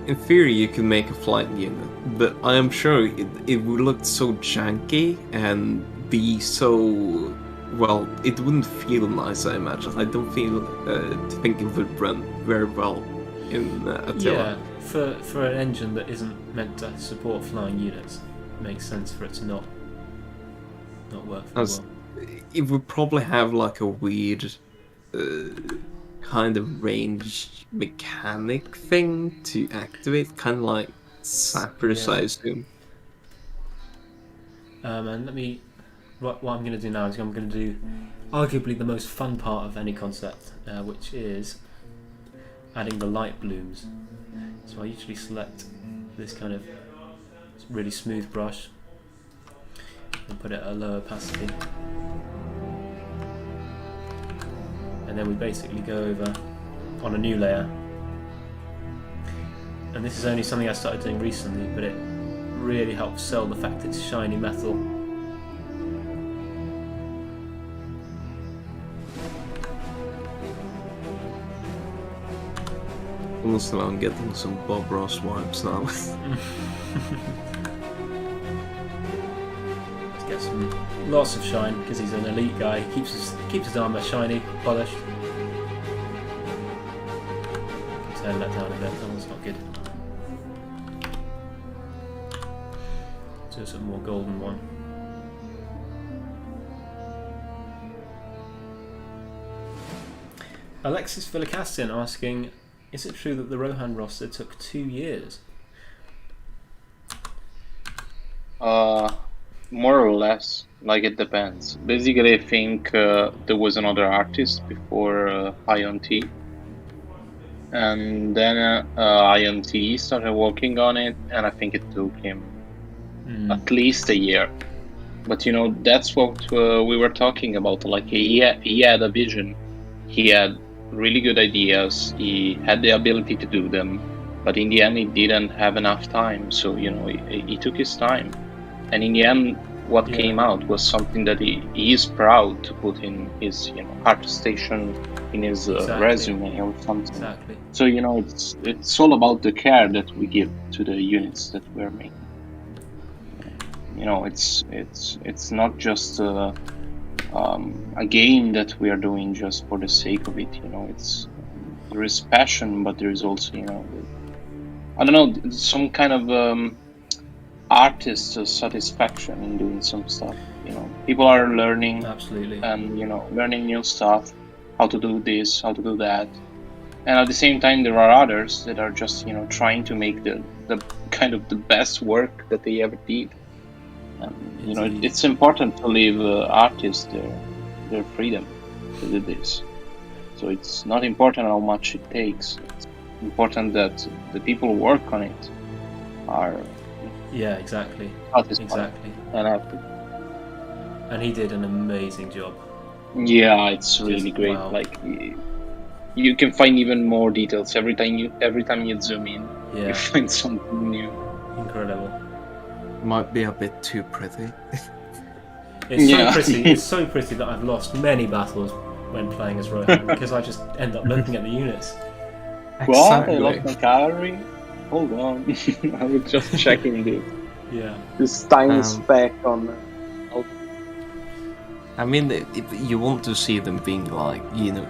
in theory, you could make a flying unit, but I am sure it would look so janky and be so. Well, it wouldn't feel nice, I imagine. I don't think it would run very well in Attila. Yeah, for an engine that isn't meant to support flying units, it makes sense for it to not work very well. It would probably have like a weird kind of range mechanic thing to activate, kind of like sappers, I assume. And what I'm going to do now is I'm going to do arguably the most fun part of any concept, which is adding the light blooms. So I usually select this kind of really smooth brush and put it at a low opacity, and then we basically go over on a new layer. And this is only something I started doing recently, but it really helps sell the fact it's shiny metal. Almost like I'm getting some Bob Ross vibes now. Let's get lots of shine, because he's an elite guy. He keeps his armor shiny, polished. Turn that down a bit. That one's not good. Do some more golden one. Alexis Villicastin asking, is it true that the Rohan roster took 2 years? More or less. Like, it depends. Basically, I think there was another artist before IONT. And then IONT started working on it, and I think it took him at least a year. But that's what we were talking about. Like, he had a vision. He had really good ideas. He had the ability to do them, but in the end, he didn't have enough time. So he took his time, and in the end, what came out was something that he is proud to put in his art station, in his resume or something. Exactly. So it's all about the care that we give to the units that we're making. It's not just a game that we are doing just for the sake of it. There is passion, but there is also I don't know, some kind of artist satisfaction in doing some stuff. People are learning, absolutely, and learning new stuff, how to do this, how to do that, and at the same time there are others that are just trying to make the kind of the best work that they ever did. It's important to leave artists their freedom to do this. So it's not important how much it takes. It's important that the people who work on it are exactly and happy. And he did an amazing job. Yeah, it's really great. Wow. Like, you can find even more details every time you zoom in. You find something new. Incredible. Might be a bit too pretty. It's so pretty. It's so pretty that I've lost many battles when playing as Rohan, because I just end up looking at the units. What? I lost my Cavalry? Hold on. I was just checking this. Yeah. This tiny speck on I mean, you want to see them being like,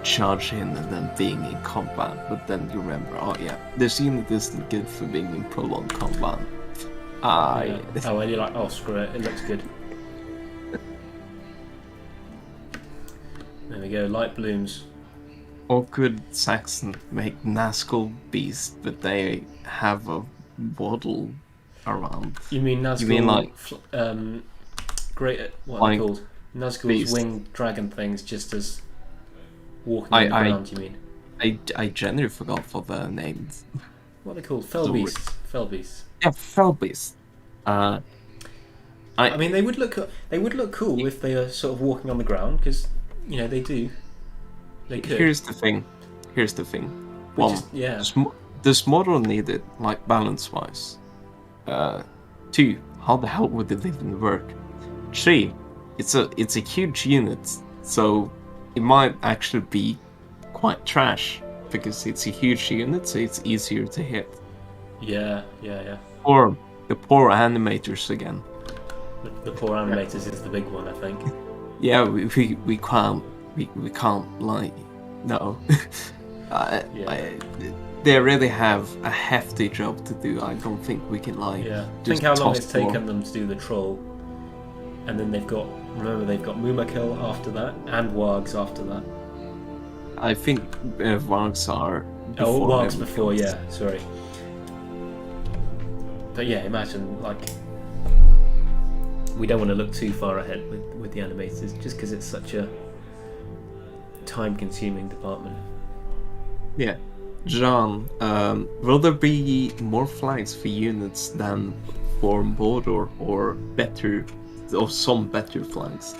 charge in and then being in combat, but then you remember, oh yeah, this unit isn't good for being in prolonged combat. Yeah. Oh, and you're like, oh, screw it, it looks good. There we go, light blooms. Or could Saxon make Nazgul beast, but they have a waddle around? You mean Nazgul? You mean like great? What are they called? Nazgul's winged dragon things, just as walking on the ground. You mean? I generally forgot for their names. What are they called? Fell beasts. Fell beasts. Yeah, fell beasts. I mean, they would look cool if they are sort of walking on the ground, because they do. They could. Here's the thing. One, does Mordor need it, like balance-wise? 2, how the hell would it even work? 3, it's a huge unit, so it might actually be quite trash because it's a huge unit, so it's easier to hit. Yeah. Or the poor animators again. The poor animators is the big one, I think. Yeah, we can't like no. They really have a hefty job to do. I don't think we can like. Yeah. Think how long it's taken them to do the troll, and then they've got Mumakil after that, and Wargs after that. I think Wargs are. Wargs before, yeah. Sorry. But yeah, imagine like we don't want to look too far ahead with the animators, just because it's such a time-consuming department. Yeah. John, will there be more flags for units than for Mordor, or some better flags?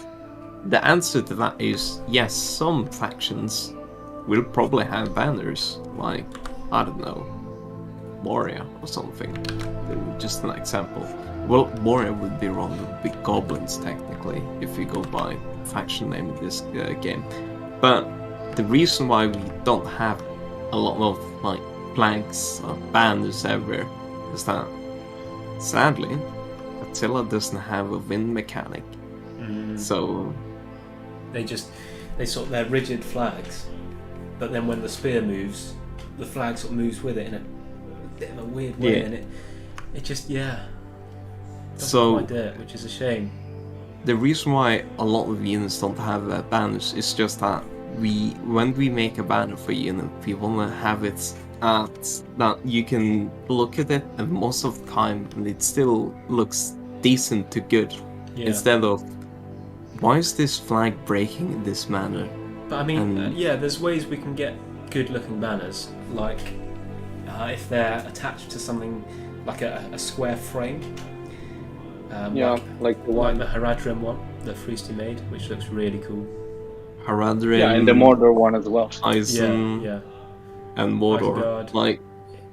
The answer to that is yes, some factions will probably have banners, like, I don't know, Moria or something. Just an example. Well, Moria would be wrong, it would be goblins technically, if you go by faction name in this game. But the reason why we don't have a lot of like flags or banners ever is that sadly Attila doesn't have a wind mechanic. So they're rigid flags, but then when the spear moves, the flag sort of moves with it in a bit of a weird way, and it just doesn't quite do it, which is a shame. The reason why a lot of units don't have banners is just that when we make a banner for a unit, we want to have it that you can look at it, and most of the time it still looks decent to good, instead of why is this flag breaking in this manner. But I mean, there's ways we can get good looking banners, like if they're attached to something like a square frame, like the Haradrim one that Friesti made, which looks really cool. Haradrim, and the Mordor one as well. Eisen, and Mordor, Isengard, like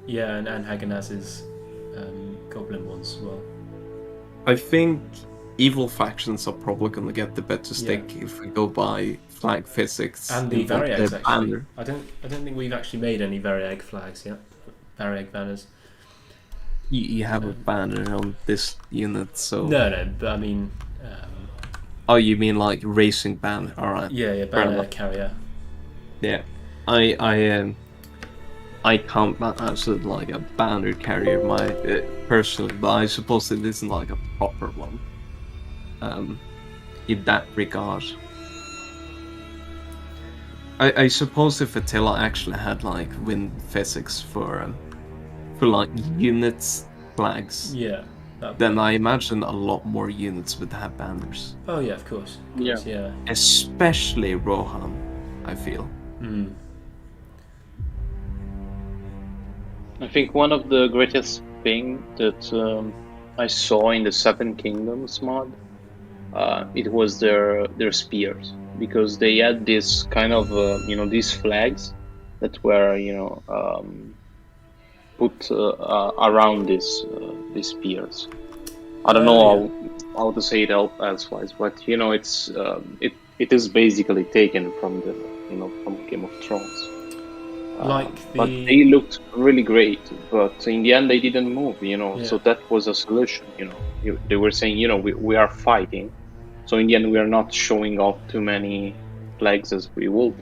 and Haganaz's goblin ones as well. I think evil factions are probably going to get the better stick if we go by flag physics and the Variags. Actually, banner. I don't think we've actually made any Variag flags yet. Variag banners. You have a banner on this unit, so no, but I mean. Oh, you mean like racing banner? All right. Yeah, banner carrier. Yeah, I can't answer like a banner carrier personally, but I suppose it isn't like a proper one. In that regard, I suppose if Attila actually had like wind physics for like units flags, then I imagine a lot more units would have banners. Oh yeah, of course. Yeah. Especially Rohan, I feel. I think one of the greatest thing that I saw in the Seven Kingdoms mod, it was their spears, because they had this kind of these flags that were put around these spears. I don't know how to say it elsewise, but it's it is basically taken from the from Game of Thrones. But they looked really great, but in the end they didn't move. So that was a solution. They were saying we are fighting, So in the end, we are not showing off too many flags as we would.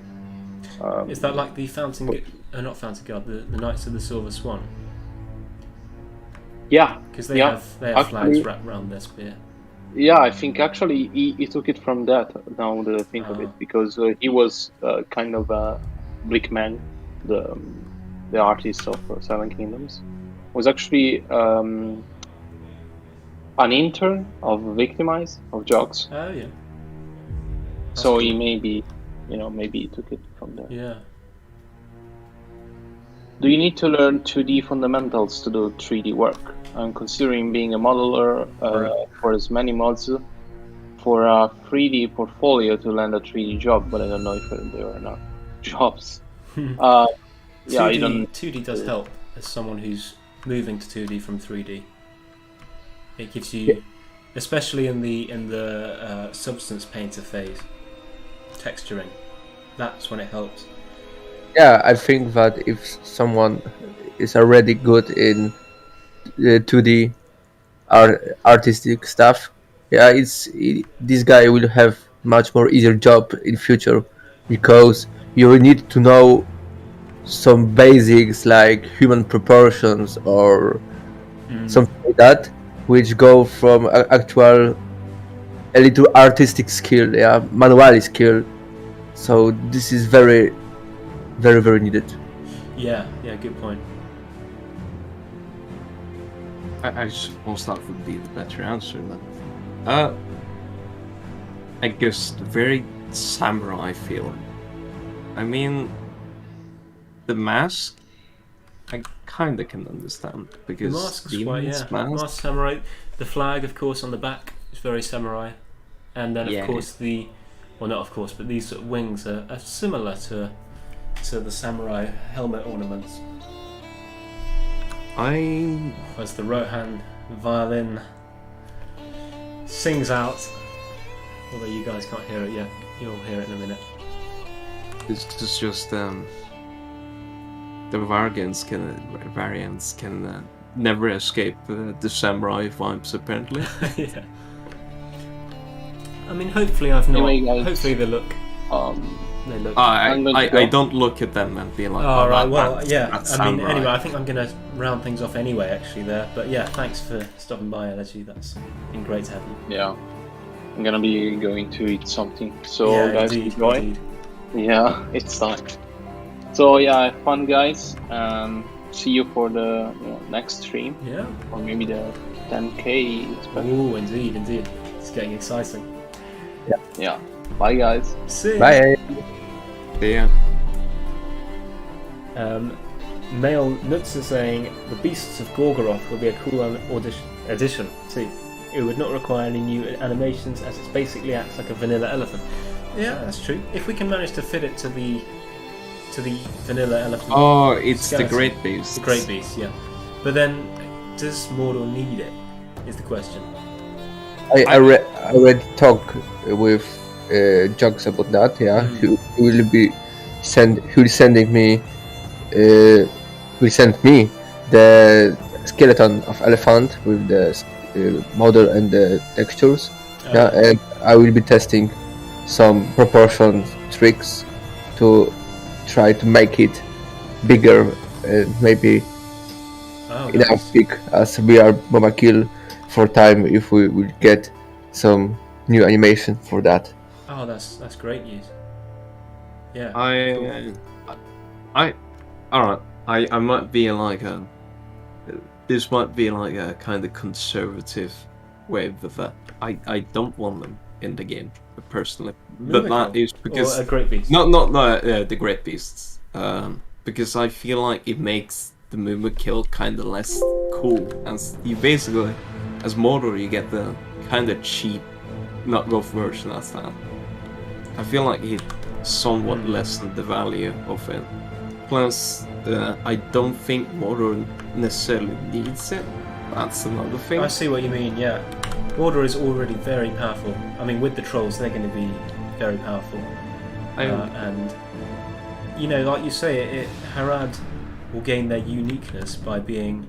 Is that like the not Fountain Guard, the Knights of the Silver Swan? Yeah, because they have flags wrapped around their spear. Yeah, I think actually he took it from that. Now that I think of it, because he was kind of a Brickman, the artist of Seven Kingdoms, was actually an intern of Victimize of Jogs. Oh yeah. So he maybe he took it from there. Yeah. Do you need to learn 2D fundamentals to do 3D work? I'm considering being a modeler for as many mods for a 3D portfolio to land a 3D job, but I don't know if there are enough jobs. 2D does help as someone who's moving to 2D from 3D. It gives you, especially in the substance painter phase, texturing. That's when it helps. Yeah, I think that if someone is already good in 2D artistic stuff, this guy will have much more easier job in future, because you will need to know some basics like human proportions or something like that, which go from actual a little artistic skill, manual skill. So this is very, very, very needed. Yeah, good point. I suppose that would be the better answer then. I guess very samurai feeling. I mean, the mask, I kinda can understand, because the mask's mask samurai. The flag, of course, on the back is very samurai, and then of course but these sort of wings are similar to the samurai helmet ornaments. As the Rohan violin sings out, although you guys can't hear it yet, you'll hear it in a minute. It's just the variants can never escape the samurai vibes, apparently. Yeah. I mean, hopefully I've not. Anyway, guys, hopefully they look. They look. I don't look at them and be like, oh right, well, that's I mean, samurai. anyway, I think I'm going to round things off anyway, actually, there. But yeah, thanks for stopping by, Elegy. That's been great to have you. Yeah, I'm gonna be going to eat something. So Yeah, guys, indeed, enjoy. indeed. Yeah, it's time. So yeah, have fun, guys. See you for the next stream, Yeah. or maybe the 10K special. Ooh, indeed. It's getting exciting. Yeah. Bye, guys. See. Bye. Yeah. Male Nuts is saying the Beasts of Gorgoroth will be a cool addition. See, it would not require any new animations, as it basically acts like a vanilla elephant. Yeah, that's true. If we can manage to fit it to the vanilla elephant. Oh, it's skeleton. the Great Beast. The Great Beast, yeah. But then, does Mordor need it? Is the question. I read talk with Jogs about that. Yeah, he will send me the skeleton of elephant with the model and the textures. Yeah, and I will be testing some proportion tricks to try to make it bigger, maybe enough big as we are Mama Kill for time, if we will get some new animation for that. Oh, that's great news. Yeah. I might be like this might be like a kind of conservative way of that. I don't want them in the game personally, but that is because a Great Beast. Not the Great Beasts. Because I feel like it makes the Muma Kill kind of less cool, and you basically, as Mordor, you get the kind of cheap, not rough version as that. I feel like it somewhat lessened the value of it. Plus, I don't think Mordor necessarily needs it. That's another thing. I see what you mean, yeah. Mordor is already very powerful. I mean, with the trolls, they're going to be very powerful. And, you know, like you say, Harad will gain their uniqueness by being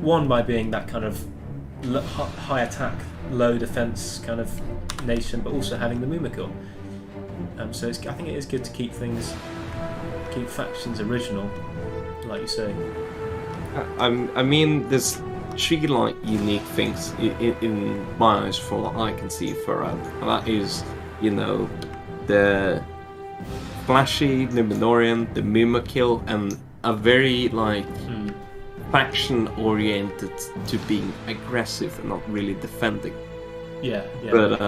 that kind of high attack, low defense kind of nation, but also having the Mumakil. So I think it is good to keep factions original, like you say. I mean, there's three like unique things in my eyes from what I can see for and that is, you know, the flashy Numenorian, the Mumakil, and a very like faction oriented to being aggressive and not really defending. Yeah. But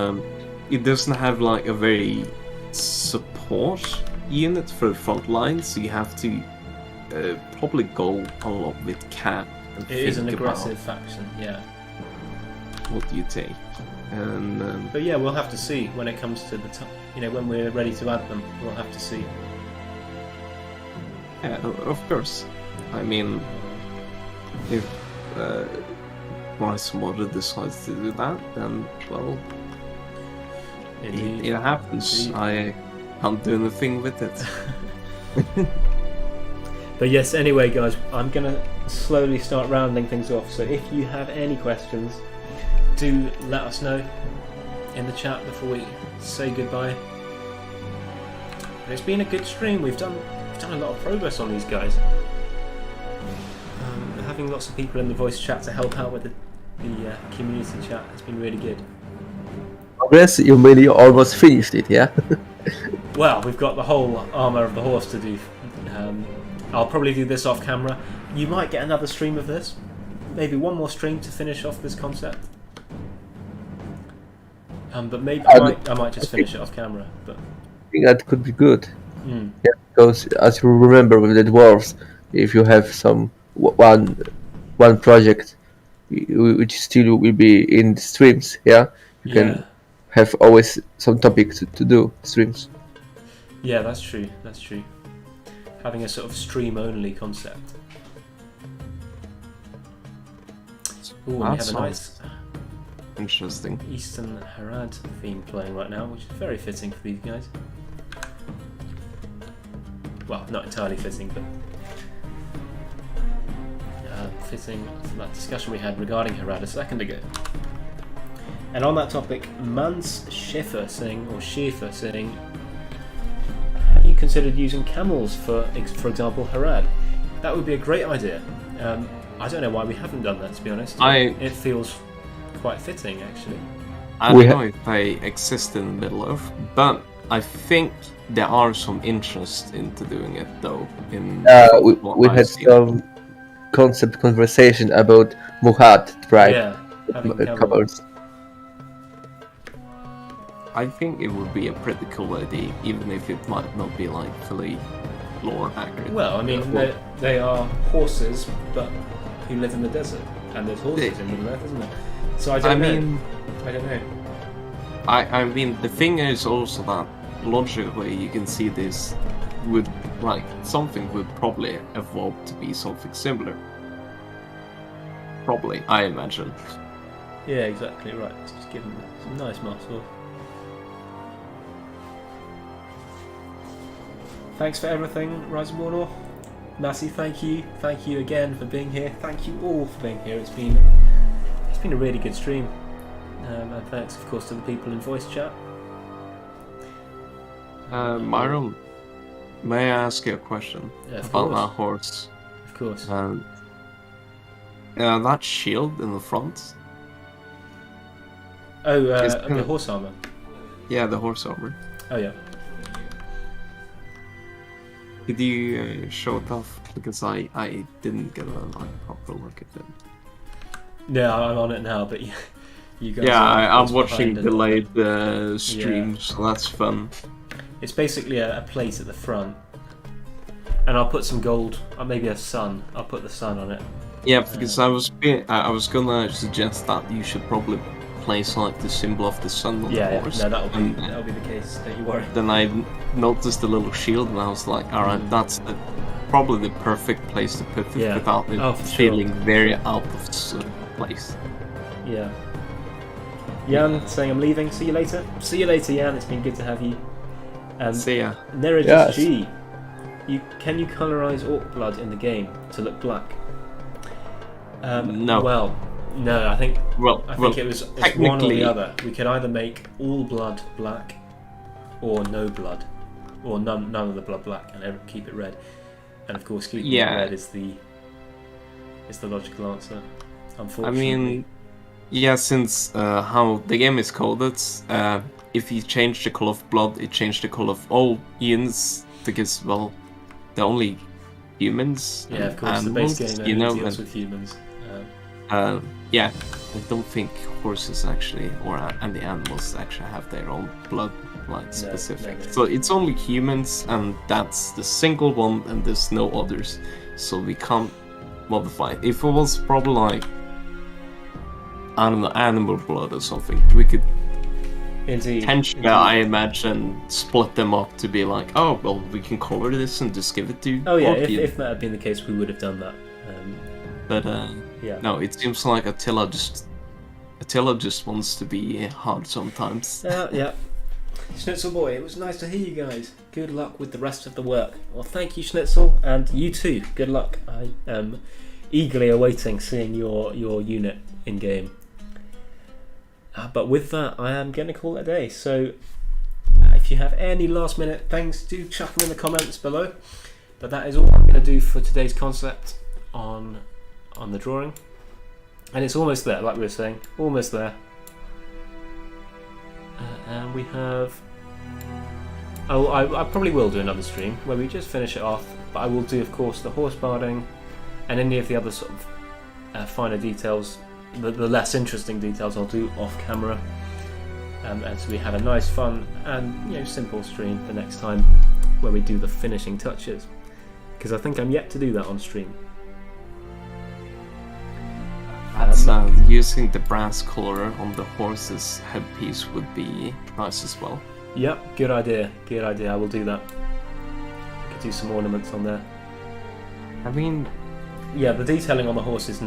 it doesn't have like a very support unit for the front line, so you have to probably go a lot with Cat. It is an aggressive faction, yeah. What do you take? And but yeah, we'll have to see when it comes to the time. You know, when we're ready to add them, we'll have to see. Yeah, of course. I mean, if Rice Mordor decides to do that, then well, it happens. Indeed. I can't do anything with it. But yes, anyway, guys, I'm gonna slowly start rounding things off. So if you have any questions, do let us know in the chat before we say goodbye. And it's been a good stream. We've done a lot of progress on these guys. Having lots of people in the voice chat to help out with the community chat has been really good. Progress? You really almost finished it, yeah? Well, we've got the whole armour of the horse to do. I'll probably do this off camera. You might get another stream of this. Maybe one more stream to finish off this concept. But maybe I might just finish it off camera. But I think that could be good. Yeah, because as you remember with the dwarves, if you have some one project which still will be in the streams, yeah, you can have always some topic to do streams. Yeah, that's true. That's true. Having a sort of stream-only concept. Ooh, and we have a nice interesting Eastern Harad theme playing right now, which is very fitting for these guys. Well, not entirely fitting, but fitting to that discussion we had regarding Harad a second ago. And on that topic, Mans Schiffer saying, have you considered using camels for example, Harad? That would be a great idea. I don't know why we haven't done that, to be honest. It feels quite fitting, actually. I don't know if they exist in the middle of, but I think there are some interest into doing it, though. We had some concept conversation about Muhad tribe camels. I think it would be a pretty cool idea, even if it might not be like fully lore accurate. Well, I mean, they are horses, but who live in the desert, and there's horses in Middle Earth, isn't there? So I don't know. I mean, the thing is also that logically you can see this would something would probably evolve to be something similar. Probably, I imagine. Yeah, exactly right. Just give them some nice muscle. Thanks for everything, Rise of Mordor. Massey, thank you. Thank you again for being here. Thank you all for being here. It's been a really good stream. And thanks, of course, to the people in voice chat. Maeron, may I ask you a question about that horse? Of course. That shield in the front. Oh, the horse armor. Yeah, the horse armor. Oh yeah. Could you show it off? Because I didn't get a proper look at it. Yeah, I'm on it now, but you guys. Yeah, I'm watching delayed streams, so that's fun. It's basically a plate at the front, and I'll put some gold, or maybe a sun. I'll put the sun on it. Yeah, because I was gonna suggest that you should probably place like the symbol of the sun on the horse. No, that'll be the case. Don't you worry. Then I noticed the little shield, and I was like, all right, that's probably the perfect place to put it without it feeling very out of place. Yeah. Jan saying I'm leaving. See you later. See you later, Jan. It's been good to have you. See ya. Nerejus G. Can you colorize orc blood in the game to look black? No. Well, No, I think Well, it was one or technically- the other. We could either make all blood black, or no blood, or none of the blood black, and keep it red. And of course, keeping it red is the logical answer. I Unfortunately, mean, yeah, since how the game is coded, if you change the color of blood, it changed the color of all units, because, well, they're only humans. yeah, of course, animals, the base game you know, deals and, with humans. yeah, I don't think horses actually, and the animals actually have their own blood, like, specific. no. So it's only humans, and that's the single one, and there's no others. So we can't modify it. If it was probably like, I don't know, animal blood or something, we could Indeed. potentially, I imagine, split them up to be like, oh, well, we can cover this and just give it to Oh yeah, Orpheus. if that had been the case, we would have done that. But Yeah. no, it seems like Attila just wants to be hard sometimes. Yeah. Schnitzel boy, it was nice to hear you guys. Good luck with the rest of the work. Well, thank you, Schnitzel, and you too. Good luck. I am eagerly awaiting seeing your unit in game. But with that, I am going to call it a day. So, if you have any last minute things, do chuck them in the comments below. But that is all I'm going to do for today's concept on the drawing. And it's almost there, like we were saying, almost there. And we have... Oh, I probably will do another stream where we just finish it off, but I will do, of course, the horse barding and any of the other sort of finer details, the less interesting details I'll do off camera. And so we have a nice, fun and simple stream the next time where we do the finishing touches, because I think I'm yet to do that on stream. Using the brass color on the horse's headpiece would be nice as well. Yep, good idea. Good idea. I will do that. Could do some ornaments on there. I mean, yeah, the detailing on the horse is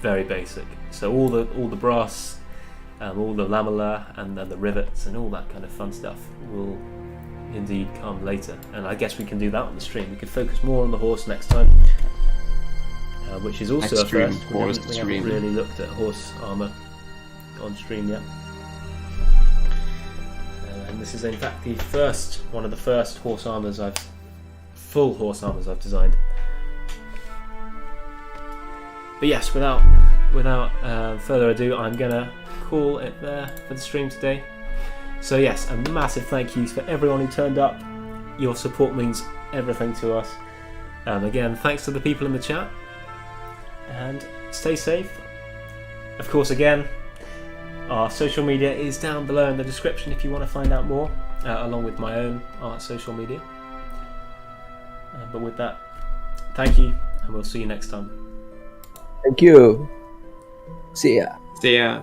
very basic. So all the brass, all the lamella, and then the rivets and all that kind of fun stuff will indeed come later. And I guess we can do that on the stream. We could focus more on the horse next time. Which is also a first. We haven't really looked at horse armour on stream yet. And this is in fact one of the first full horse armours I've designed. But yes, without further ado, I'm gonna call it there for the stream today. So yes, a massive thank you for everyone who turned up. Your support means everything to us. Again, thanks to the people in the chat. And stay safe. Of course, again, our social media is down below in the description if you want to find out more, along with my own art social media. But with that, thank you, and we'll see you next time. Thank you. See ya. See ya.